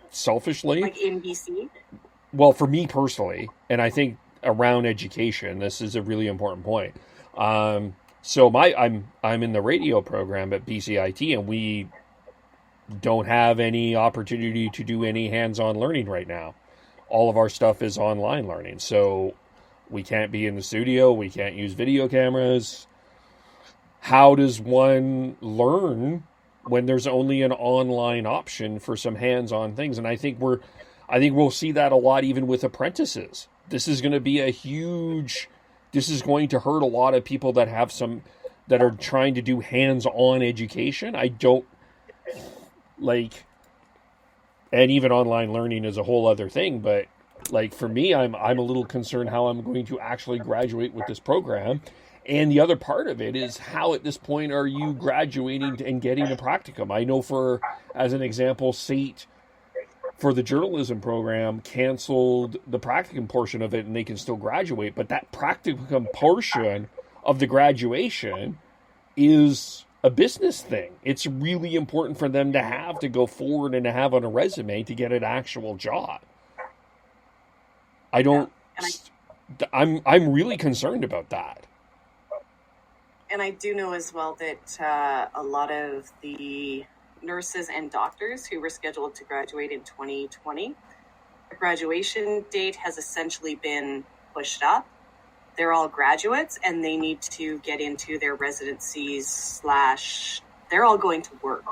selfishly,
like in BC.
Well, for me personally, and I think around education, this is a really important point. So I'm in the radio program at BCIT, and we don't have any opportunity to do any hands-on learning right now. All of our stuff is online learning, so we can't be in the studio. We can't use video cameras. How does one learn when there's only an online option for some hands-on things? And I think we'll see that a lot even with apprentices. This is going to be this is going to hurt a lot of people that are trying to do hands-on education. I don't like, and even online learning is a whole other thing, but like for me, I'm a little concerned how I'm going to actually graduate with this program. And the other part of it is how at this point are you graduating and getting a practicum? I know as an example, SAIT for the journalism program canceled the practicum portion of it, and they can still graduate. But that practicum portion of the graduation is a business thing. It's really important for them to go forward and to have on a resume to get an actual job. I'm really concerned about that.
And I do know as well that a lot of the nurses and doctors who were scheduled to graduate in 2020, the graduation date has essentially been pushed up. They're all graduates and they need to get into their residencies / they're all going to work.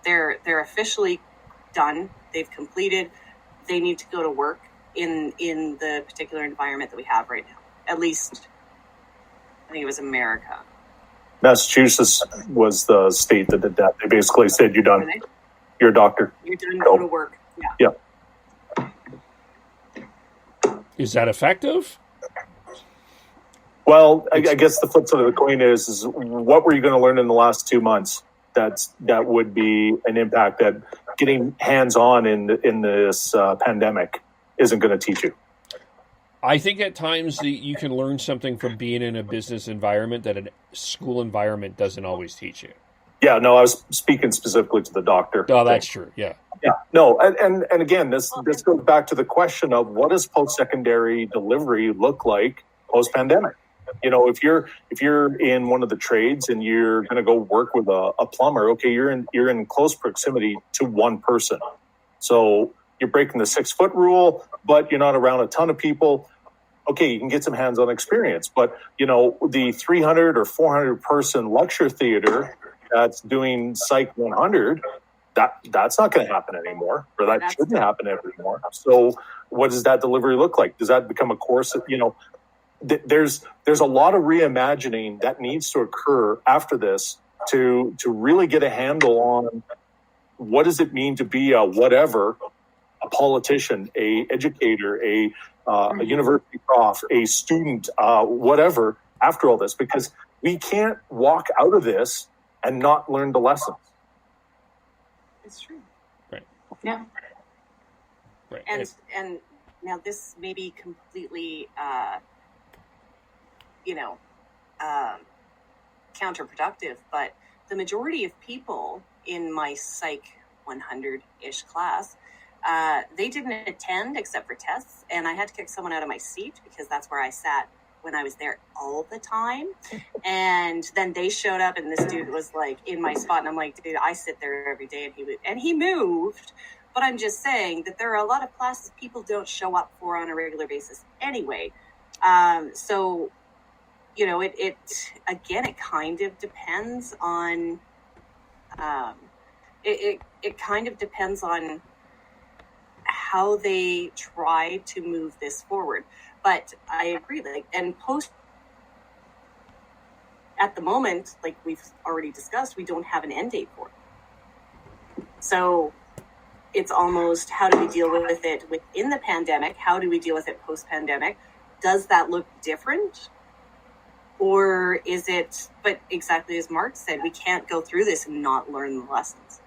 They're officially done. They've completed. They need to go to work in the particular environment that we have right now. At least, I think it was America.
Massachusetts was the state that did that. They basically said, "You're done. You're a doctor.
You're done. Go to work."
Yeah.
Is that effective?
Well, I guess the flip side of the coin is what were you going to learn in the last 2 months? That would be an impact that getting hands-on in this pandemic isn't going to teach you.
I think at times you can learn something from being in a business environment that a school environment doesn't always teach you.
Yeah, no, I was speaking specifically to the doctor.
Oh, that's true. Yeah.
Yeah. No, and again, this goes back to the question of what does post-secondary delivery look like post-pandemic? You know, if you're in one of the trades and you're going to go work with a plumber, okay, you're in close proximity to one person, so you're breaking the 6-foot rule, but you're not around a ton of people. Okay, you can get some hands-on experience, but you know the 300 or 400 person lecture theater that's doing Psych 100, that's not going to happen anymore, or that shouldn't happen anymore. So, what does that delivery look like? Does that become a course? You know, there's a lot of reimagining that needs to occur after this to really get a handle on what does it mean to be a whatever, a politician, a educator, a university prof, a student, whatever, after all this, because we can't walk out of this and not learn the lessons.
It's true.
Right.
Yeah.
Right.
And now this may be completely, counterproductive, but the majority of people in my Psych 100-ish class, they didn't attend except for tests, and I had to kick someone out of my seat because that's where I sat when I was there all the time. And then they showed up, and this dude was like in my spot, and I'm like, dude, I sit there every day, and he moved. But I'm just saying that there are a lot of classes people don't show up for on a regular basis anyway. So, it again, it kind of depends on, it kind of depends on how they try to move this forward. But I agree, and at the moment, like we've already discussed, we don't have an end date for it. So it's almost, how do we deal with it within the pandemic? How do we deal with it post-pandemic? Does that look different? Or is it, but exactly as Mark said, we can't go through this and not learn the lessons.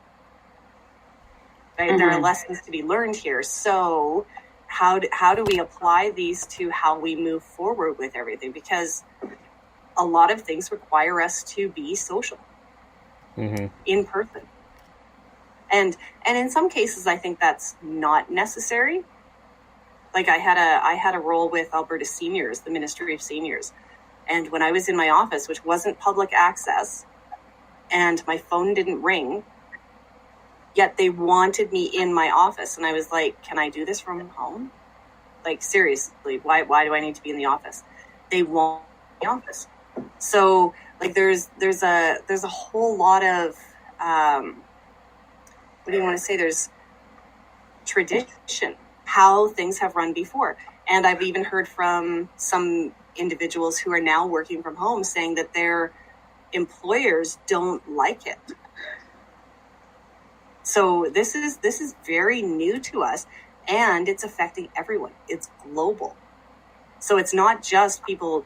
Right? Mm-hmm. There are lessons to be learned here. So how do we apply these to how we move forward with everything? Because a lot of things require us to be social, in person. And in some cases, I think that's not necessary. Like I had a role with Alberta Seniors, the Ministry of Seniors. And when I was in my office, which wasn't public access, and my phone didn't ring, yet they wanted me in my office. And I was like, can I do this from home? Like, seriously, why do I need to be in the office? They want me in the office. So like there's a whole lot of, what do you want to say? There's tradition, how things have run before. And I've even heard from some individuals who are now working from home saying that their employers don't like it. So this is very new to us, and it's affecting everyone. It's global. So it's not just people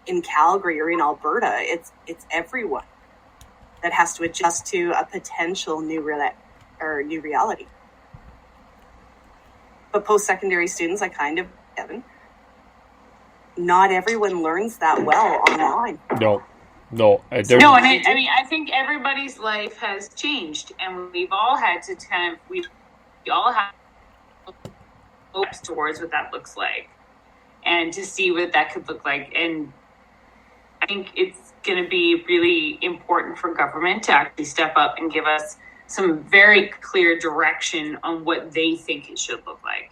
in Calgary or in Alberta. It's everyone that has to adjust to a potential new reality. But post-secondary students, Kevin, not everyone learns that well online.
No.
I think everybody's life has changed, and we've all had to we all have hopes towards what that looks like, and to see what that could look like. And I think it's going to be really important for government to actually step up and give us some very clear direction on what they think it should look like.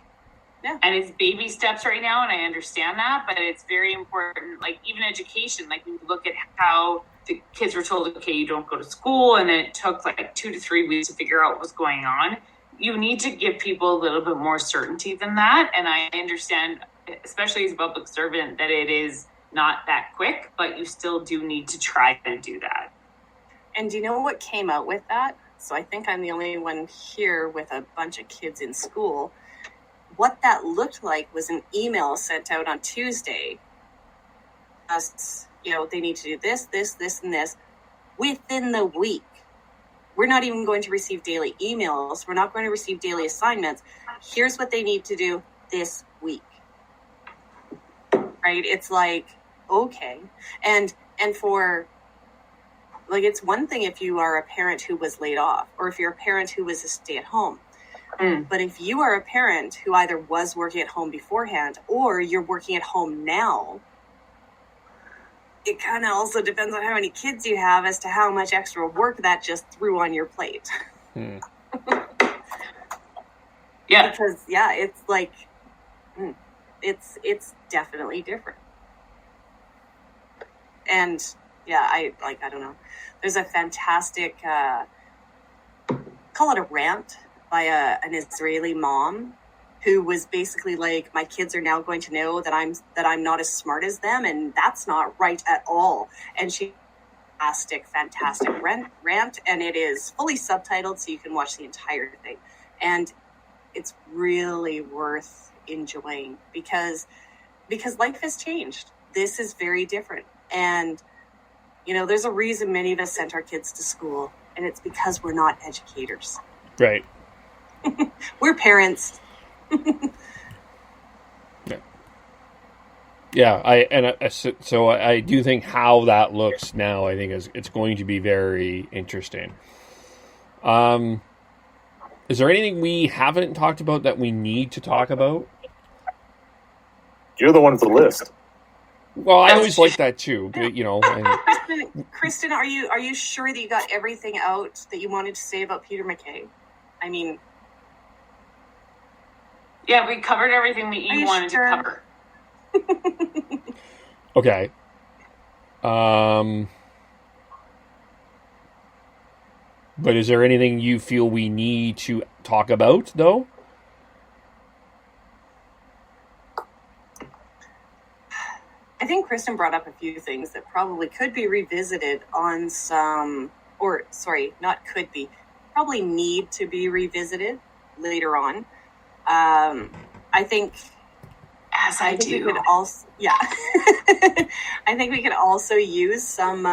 Yeah. And it's baby steps right now, and I understand that, but it's very important, like even education, like when you look at how the kids were told, okay, you don't go to school, and then it took like 2 to 3 weeks to figure out what was going on. You need to give people a little bit more certainty than that. And I understand, especially as a public servant, that it is not that quick, but you still do need to try to do that.
And do you know what came out with that? So I think I'm the only one here with a bunch of kids in school. What that looked like was an email sent out on Tuesday. They need to do this, and this within the week. We're not even going to receive daily emails. We're not going to receive daily assignments. Here's what they need to do this week. Right? It's like, okay. And for, like, it's one thing if you are a parent who was laid off, or if you're a parent who was a stay-at-home. But if you are a parent who either was working at home beforehand or you're working at home now, it kind of also depends on how many kids you have as to how much extra work that just threw on your plate.
Yeah.
Because, yeah, it's like, it's definitely different. And, yeah, I don't know. There's a fantastic, call it a rant, by an Israeli mom who was basically like, my kids are now going to know that I'm not as smart as them, and that's not right at all. And she fantastic rant, and it is fully subtitled, so you can watch the entire thing. And it's really worth enjoying because life has changed. This is very different. And there's a reason many of us sent our kids to school, and it's because we're not educators.
Right.
We're parents.
Yeah, I do think how that looks now, I think it's going to be very interesting. Is there anything we haven't talked about that we need to talk about?
You're the one with the list.
Well, I always like that too. You know,
Kristin, are you sure that you got everything out that you wanted to say about Peter MacKay? I mean,
yeah, we covered everything that you wanted to cover.
Okay. But is there anything you feel we need to talk about, though?
I think Kristin brought up a few things that probably could be revisited on probably need to be revisited later on. I think we could also, I think we could also use some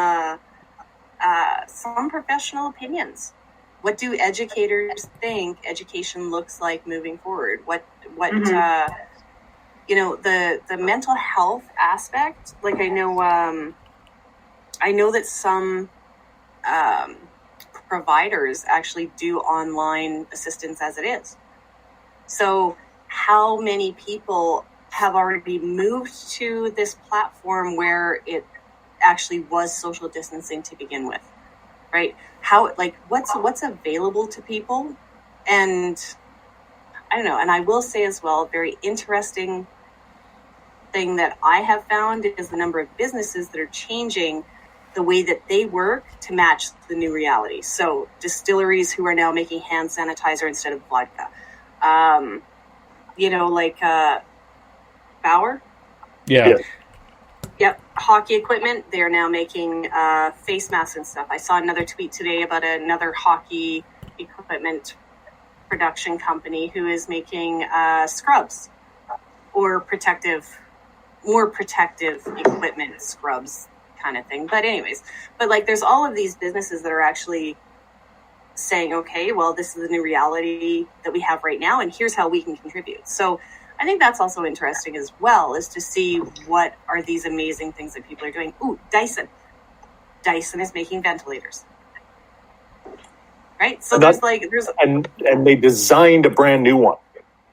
professional opinions. What do educators think education looks like moving forward? What the mental health aspect, like I know that some providers actually do online assistance as it is. So how many people have already moved to this platform where it actually was social distancing to begin with, right? What's available to people? And I don't know. And I will say as well, a very interesting thing that I have found is the number of businesses that are changing the way that they work to match the new reality. So distilleries who are now making hand sanitizer instead of vodka. Bauer.
Yeah.
Yep. Hockey equipment. They're now making face masks and stuff. I saw another tweet today about another hockey equipment production company who is making scrubs or more protective equipment, scrubs kind of thing. But anyways, there's all of these businesses that are actually saying, okay, well, this is the new reality that we have right now, and here's how we can contribute. So I think that's also interesting as well, is to see what are these amazing things that people are doing. Ooh, Dyson. Dyson is making ventilators. Right? So
and they designed a brand new one.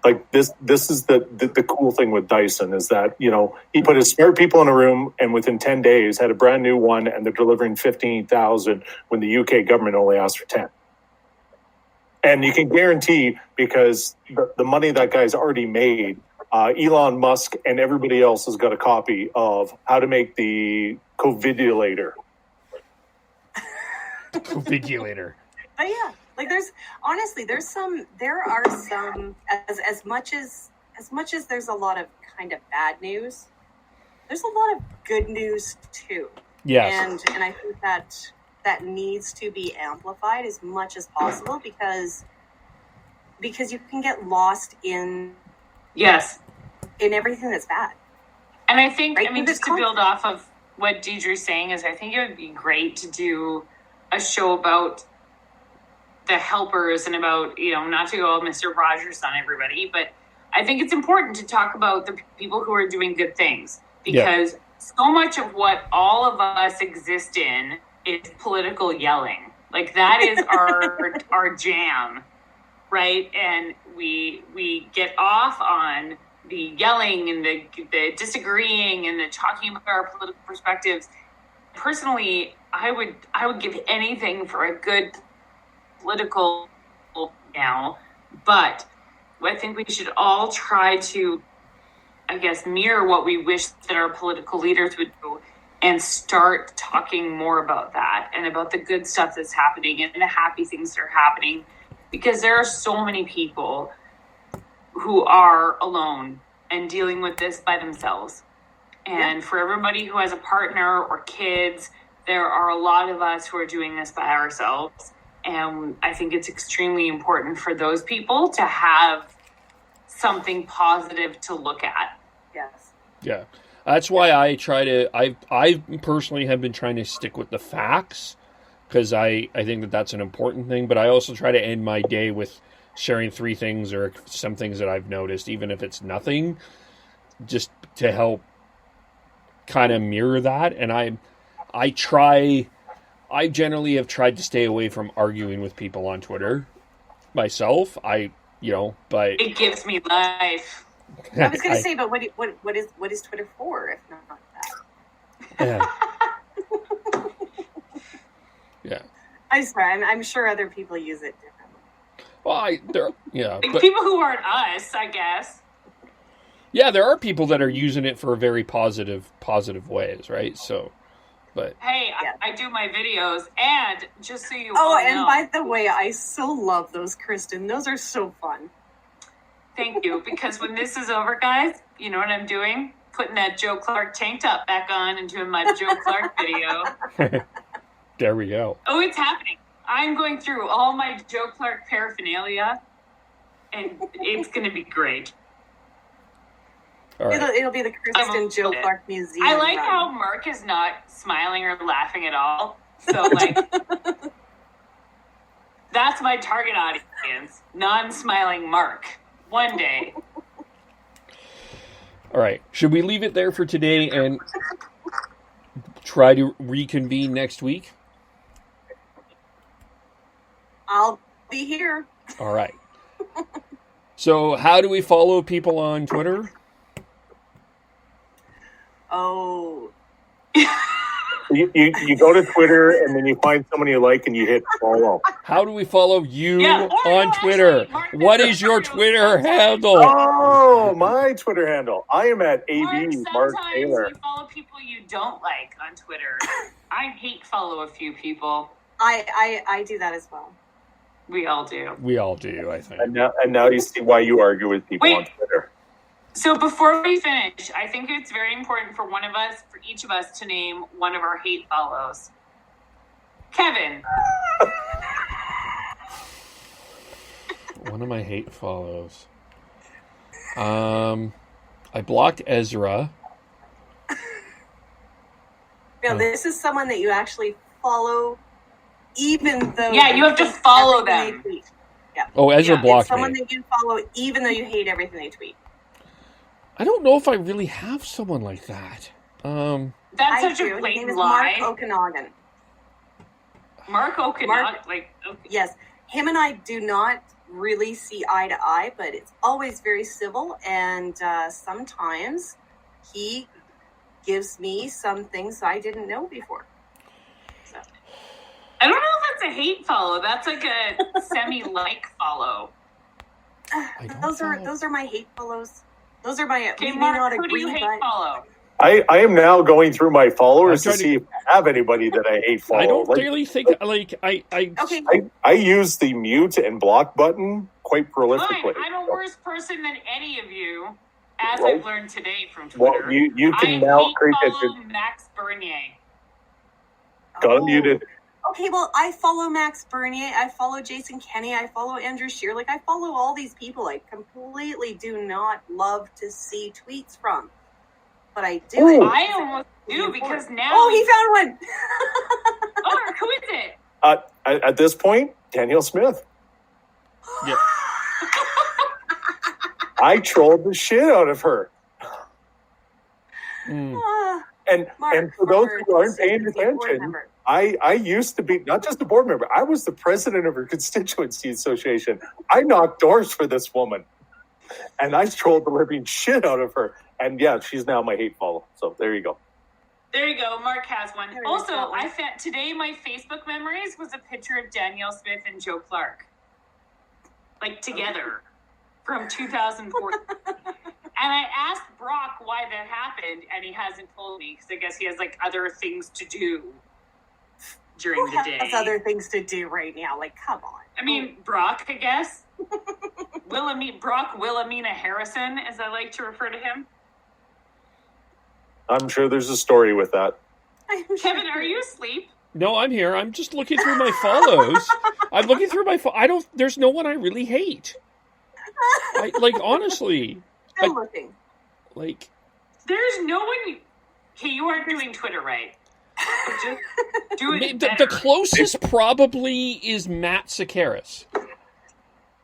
Like this is the cool thing with Dyson is that, he put his smart people in a room and within 10 days had a brand new one, and they're delivering 15,000 when the UK government only asked for 10. And you can guarantee, because the money that guy's already made, Elon Musk and everybody else has got a copy of how to make the Covidulator.
Covidulator.
But yeah, there are some, as much as there's a lot of kind of bad news, there's a lot of good news too.
Yes.
And I think that needs to be amplified as much as possible because you can get lost in everything that's bad.
And I think, right? Just to build off of what Deidre's saying is, I think it would be great to do a show about the helpers and about, not to go all Mr. Rogers on everybody, but I think it's important to talk about the people who are doing good things, because so much of what all of us exist in is political yelling. Like that is our jam, right? And we get off on the yelling and the disagreeing and the talking about our political perspectives. Personally, I would give anything for a good political now, but I think we should all try to, mirror what we wish that our political leaders would do and start talking more about that and about the good stuff that's happening and the happy things that are happening, because there are so many people who are alone and dealing with this by themselves. And for everybody who has a partner or kids, there are a lot of us who are doing this by ourselves. And I think it's extremely important for those people to have something positive to look at.
Yes.
Yeah. That's why I personally have been trying to stick with the facts, because I think that's an important thing. But I also try to end my day with sharing 3 things or some things that I've noticed, even if it's nothing, just to help kind of mirror that, and I generally have tried to stay away from arguing with people on Twitter myself. But
it gives me life.
I was going to say, but what is Twitter for if not that?
Yeah.
I'm sure other people use it differently.
Well,
people who aren't us, I guess.
Yeah, there are people that are using it for very positive ways, right? So, but
hey, yeah. I do my videos, and just so you
know. By the way, I so love those, Kristin. Those are so fun.
Thank you, because when this is over, guys, you know what I'm doing? Putting that Joe Clark tank top back on and doing my Joe Clark video.
There we go.
Oh, it's happening. I'm going through all my Joe Clark paraphernalia, and it's going to be great.
All right.
It'll be the Kristin Joe Clark Museum.
I like how Mark is not smiling or laughing at all. So, that's my target audience. Non-smiling Mark. One day.
All right. Should we leave it there for today and try to reconvene next week?
I'll be here.
All right. So how do we follow people on Twitter?
Oh.
You go to Twitter and then you find someone you like and you hit follow.
How do we follow you on Twitter? What is your Twitter handle?
Oh, my Twitter handle. I am at AB Mark Taylor.
You follow people you don't like on Twitter. I hate follow a few people.
I do that as well.
We all do.
We all do, I think.
And now you see why you argue with people on Twitter.
So before we finish, I think it's very important for each of us to name one of our hate follows. Kevin.
One of my hate follows. I blocked Ezra.
Now, this is someone that you actually follow, even though...
Yeah, you have to follow them.
Yeah.
Oh, Ezra blocked
it's someone that you follow, even though you hate everything they tweet.
I don't know if I really have someone like that.
That's such a blatant lie.
Mark Okanagan.
Mark Okanagan?
Yes. Him and I do not really see eye to eye, but it's always very civil, and sometimes he gives me some things I didn't know before. So.
I don't know if that's a hate follow. That's like a semi-like follow.
Those are my hate follows. Those are my...
Okay, Mark, who do you hate follow?
I am now going through my followers to see if I have anybody that I hate follow.
I don't really think...
I use the mute and block button quite prolifically.
Fine. I'm a worse person than any of you, as I've learned today from Twitter.
Well, you can now create
Max Bernier.
Got him muted.
Okay, well, I follow Max Bernier, I follow Jason Kenney, I follow Andrew Scheer. I follow all these people I completely do not love to see tweets from. But I do it.
I almost do, because now...
Oh, he found one!
Oh, who is it?
At this point, Danielle Smith.
Yep.
I trolled the shit out of her. And for those who aren't paying attention... I used to be not just a board member. I was the president of her constituency association. I knocked doors for this woman, and I trolled the living shit out of her. And yeah, she's now my hate follow. So there you go.
There you go. Mark has one. Also, I found today my Facebook memories was a picture of Danielle Smith and Joe Clark, together, from 2004. And I asked Brock why that happened, and he hasn't told me because I guess he has other things to do. During the day.
Has other things to do right now. Come on.
I mean, Brock, I guess. Wilhelmina Harrison, as I like to refer to him.
I'm sure there's a story with that.
Kevin, are you asleep?
No, I'm here. I'm just looking through my follows. I'm looking through my there's no one I really hate. Honestly.
Still looking.
There's no one... Okay, you aren't doing Twitter right. Just do it
the closest probably is Matt Sakaris,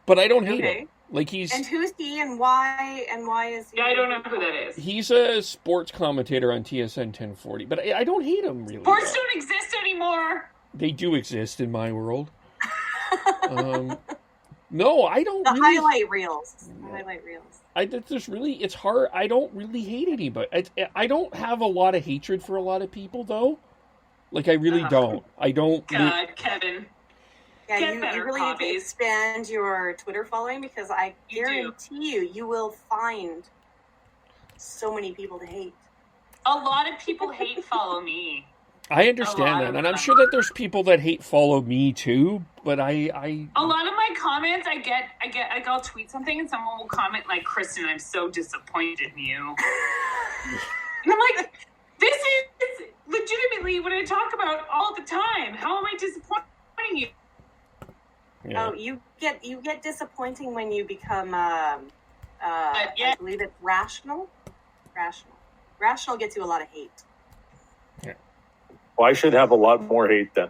but I don't hate him. Like he's
And who's he and why is he?
Yeah, I don't know who that is.
he's a sports commentator on TSN 1040, but I don't hate him really.
Sports don't exist anymore.
They do exist in my world. No, I don't.
The
really,
highlight reels. The highlight reels.
it's hard. I don't really hate anybody. I don't have a lot of hatred for a lot of people, though. Like, I really don't. I don't.
God, Kevin.
Yeah,
Get
you
better,
really need to
hobbies.
expand your Twitter following because I
You do.
guarantee you will find so many people to hate.
A lot of people hate follow me.
I
A
understand
lot
that,
of
and I'm
them.
sure that there's people that hate follow me too. But I
A lot of my comments, I'll tweet something and someone will comment like, "Kristin, I'm so disappointed in you." And I'm like, this is legitimately what I talk about all the time. How am I disappointing you?
yeah.
Oh, you get disappointing when you become
yeah.
I believe it's rational. Rational gets you a lot of hate.
Well, I should have a lot more hate then.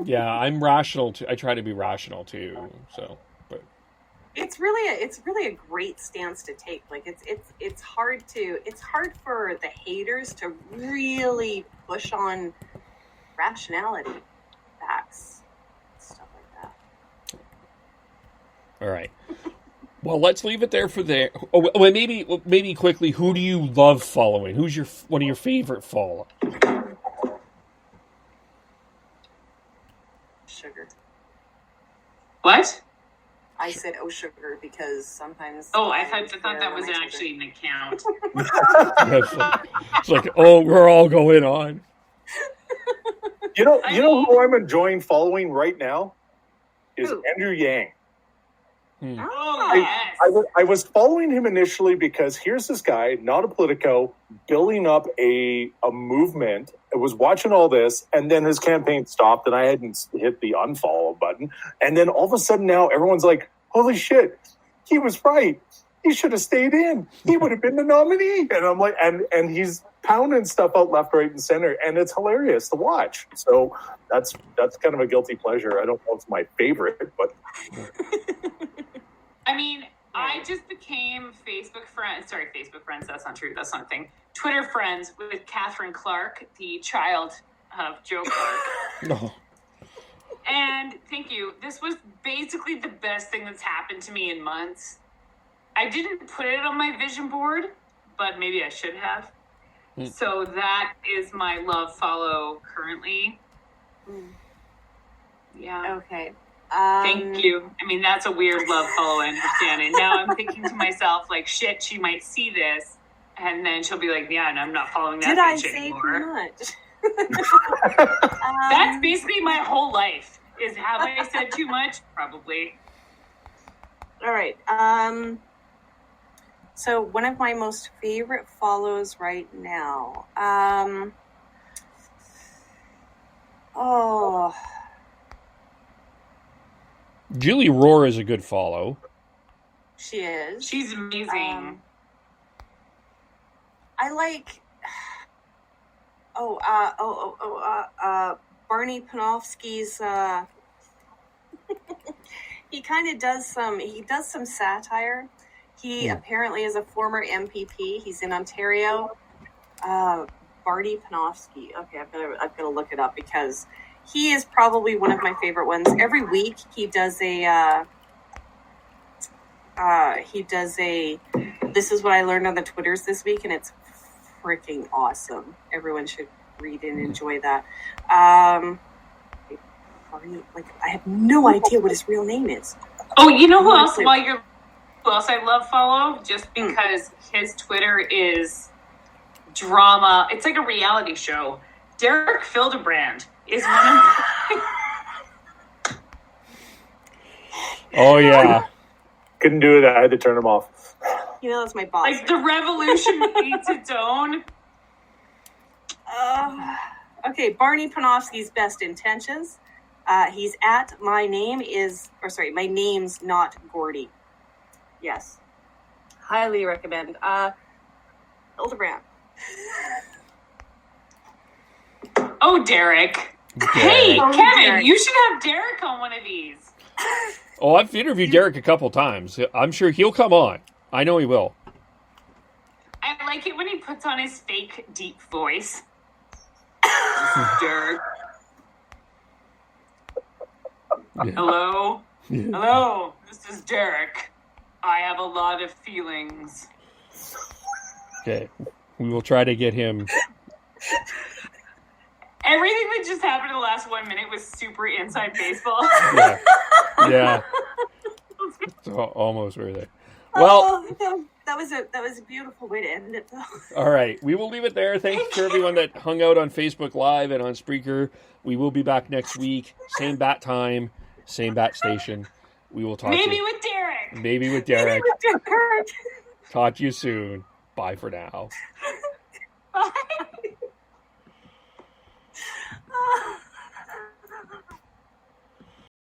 Yeah, I'm rational too. I try to be rational too. So, but
It's really a great stance to take. Like it's hard for the haters to really push on rationality, facts, stuff like that.
all right. Well, let's leave it there for there. Oh, well, maybe quickly. Who do you love following? Who's one of your favorite follow?
Sugar.
What?
I said sugar because sometimes.
Oh, I thought that was actually an account.
It's like, oh, we're all going on.
You know who I'm enjoying following right now is
Who?
Andrew Yang.
Oh, yes.
I was following him initially because here's this guy, not a politico, building up a movement. I was watching all this, and then his campaign stopped, and I hadn't hit the unfollow button. And then all of a sudden now everyone's like, holy shit, he was right. He should have stayed in. He would have been the nominee. And I'm like, and he's pounding stuff out left, right, and center, and it's hilarious to watch. So that's kind of a guilty pleasure. I don't know if it's my favorite, but...
I mean, I just became Facebook friends. Sorry, Facebook friends. That's not true. That's not a thing. Twitter friends with Catherine Clark, the child of Joe Clark.
No.
And thank you. This was basically the best thing that's happened to me in months. I didn't put it on my vision board, but maybe I should have. So that is my love follow currently. Yeah.
Okay.
Thank you. I mean, that's a weird love follow, I understand. And now I'm thinking to myself, like, shit, she might see this. And then she'll be like, yeah, and I'm not following that
Did I
bitch
say
anymore.
too much?
That's basically my whole life. Is have I said too much? Probably.
All right. So one of my most favorite follows right now.
Julie Rohr is a good follow.
She is.
She's amazing.
I like. Barney Panofsky's. He kind of does some. He does some satire. He apparently is a former MPP. He's in Ontario. Barney Panofsky. Okay, I've got to look it up because he is probably one of my favorite ones. Every week he does a. This is what I learned on the Twitters this week, and it's freaking awesome. Everyone should read and enjoy that. I have no idea what his real name is.
Oh, you know who else? Who else I love follow? Just because his Twitter is drama. It's like a reality show. Derek Fildebrand is one of.
Oh yeah.
Couldn't do it. I had to turn him off.
You know, that's my boss.
Like the revolution eats its own.
Okay, Barney Panofsky's best intentions. He's at my name's not Gordy. Yes. Highly recommend. Hildebrand.
Oh, Derek. Hey, Kevin, you should have Derek on one of these.
Oh, I've interviewed Derek a couple times. I'm sure he'll come on. I know he will.
I like it when he puts on his fake deep voice. This is Derek.
Yeah.
Hello? Hello, this is Derek. I have a lot of feelings.
Okay. We will try to get him.
Everything that just happened in the last 1 minute was super inside baseball.
Yeah. Yeah. It's almost where there. Well,
that was a beautiful way to end it, though.
all right. We will leave it there. Thanks for everyone that hung out on Facebook Live and on Spreaker. We will be back next week. Same bat time, same bat station. We will talk
Maybe
to you.
with Derek.
Maybe with Derek. Talk to you soon. Bye for now.
Bye.